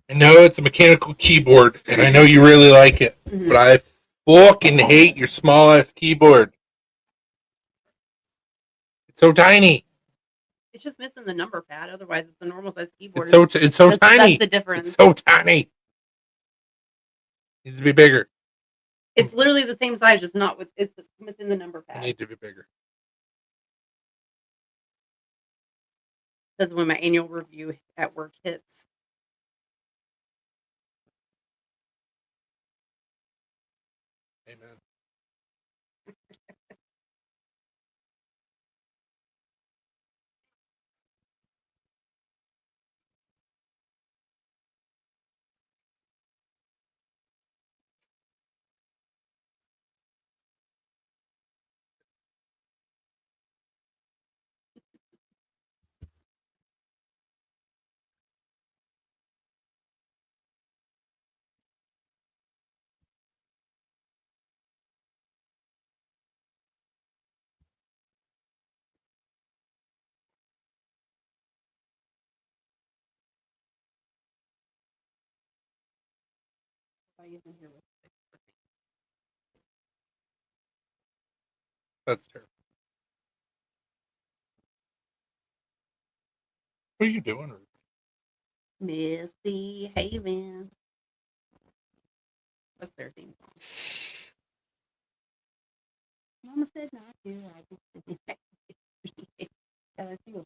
I know it's a mechanical keyboard, and I know you really like it, Mhm. but I fucking hate your small ass keyboard. It's so tiny. It's just missing the number pad. Otherwise, it's a normal size keyboard. It's so tiny. That's the difference. It's so tiny. Needs to be bigger. It's literally the same size, just not with. It's missing the number It pad. need to be bigger. That's when my annual review at work hits. Amen. That's terrible. What are you doing? Missy Haven. What's their theme song? Mama said not to. I just yeah, that's you.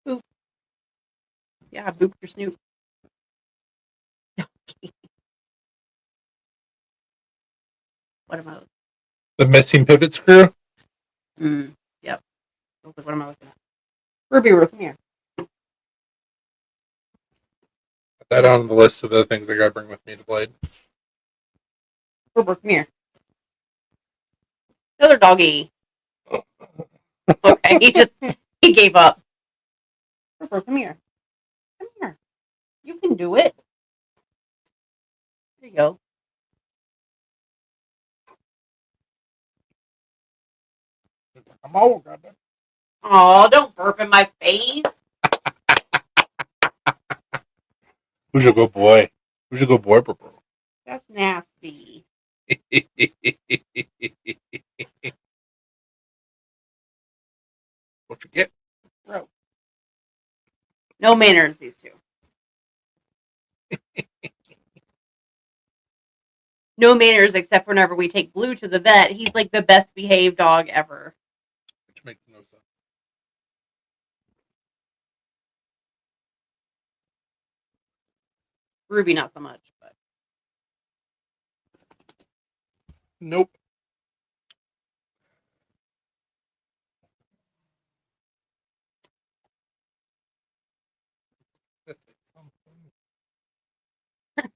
Boop. Yeah, boop your snoop. What am I? The missing pivot screw? Yep. What am I looking at? Ruby Roo, come here. Put that on the list of the things I gotta bring with me to Blade. Ruby, come here. Another doggy. Okay, he gave up. Ruby, come here. Come here. You can do it. There you go. I'm old, goddamn. Oh, don't burp in my face. Who's a good boy? Who's a good boy, bro? That's nasty. What you get? Bro. No manners, these two. No manners except whenever we take Blue to the vet. He's like the best behaved dog ever. Which makes no sense. Ruby, not so much, but Nope.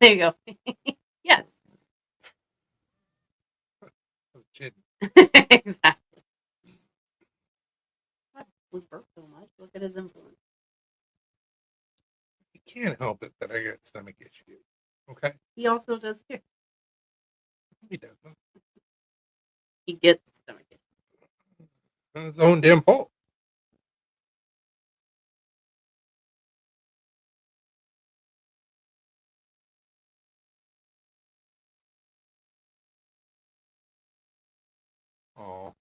there you go. Yes. Exactly. Blue burped so much. Look at his influence. You can't help it that I got stomach issues. Okay? He also does too. He doesn't. He gets stomach issues. It's his own damn fault. Oh.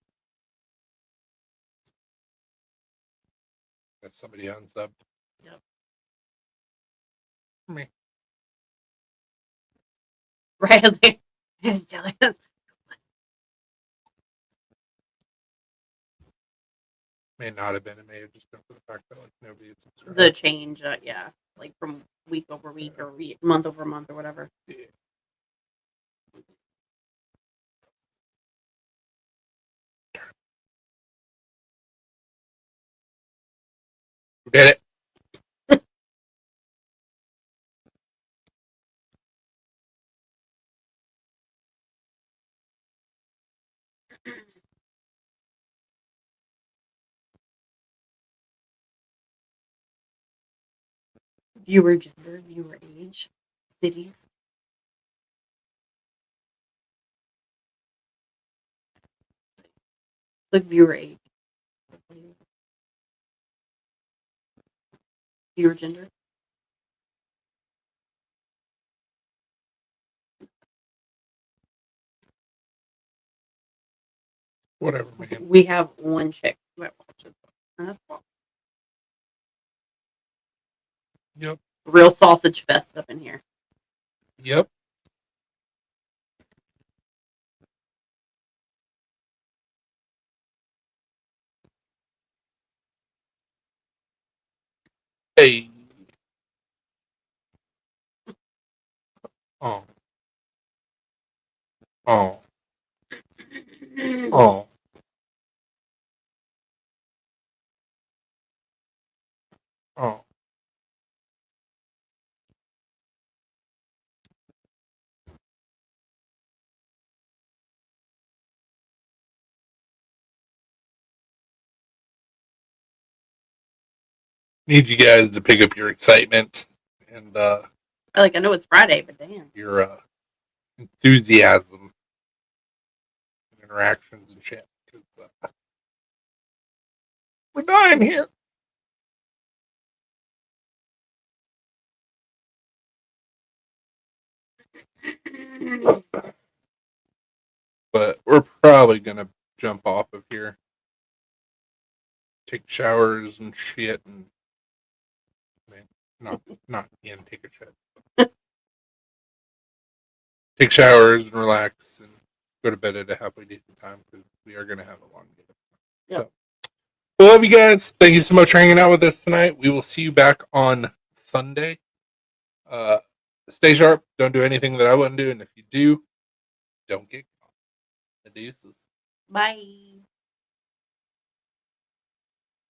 That's somebody unsubbed. Yep. For me. Right. I was telling us. May not have been. It may have just been for the fact that like nobody had subscribed. The change, yeah, like from week over week or month over month or whatever. Yeah. Who did it? Viewer gender, viewer age, cities. Click viewer age. Viewer gender. Whatever, man. We have one chick that watches. That's all. Yep. Real sausage fest up in here. Yep. Hey. Oh. Oh. Oh. Oh. Need you guys to pick up your excitement and I know it's Friday, but damn. your enthusiasm and interactions and shit. 'Cause, we're dying here. But we're probably gonna jump off of here, take showers and shit, and not in take a shit. Take showers and relax and go to bed at a halfway decent time because we are gonna have a long day. Yep. So, I love you guys. Thank you so much for hanging out with us tonight. We will see you back on Sunday. Stay sharp. Don't do anything that I wouldn't do, and if you do, don't get caught. Adeuces. Bye.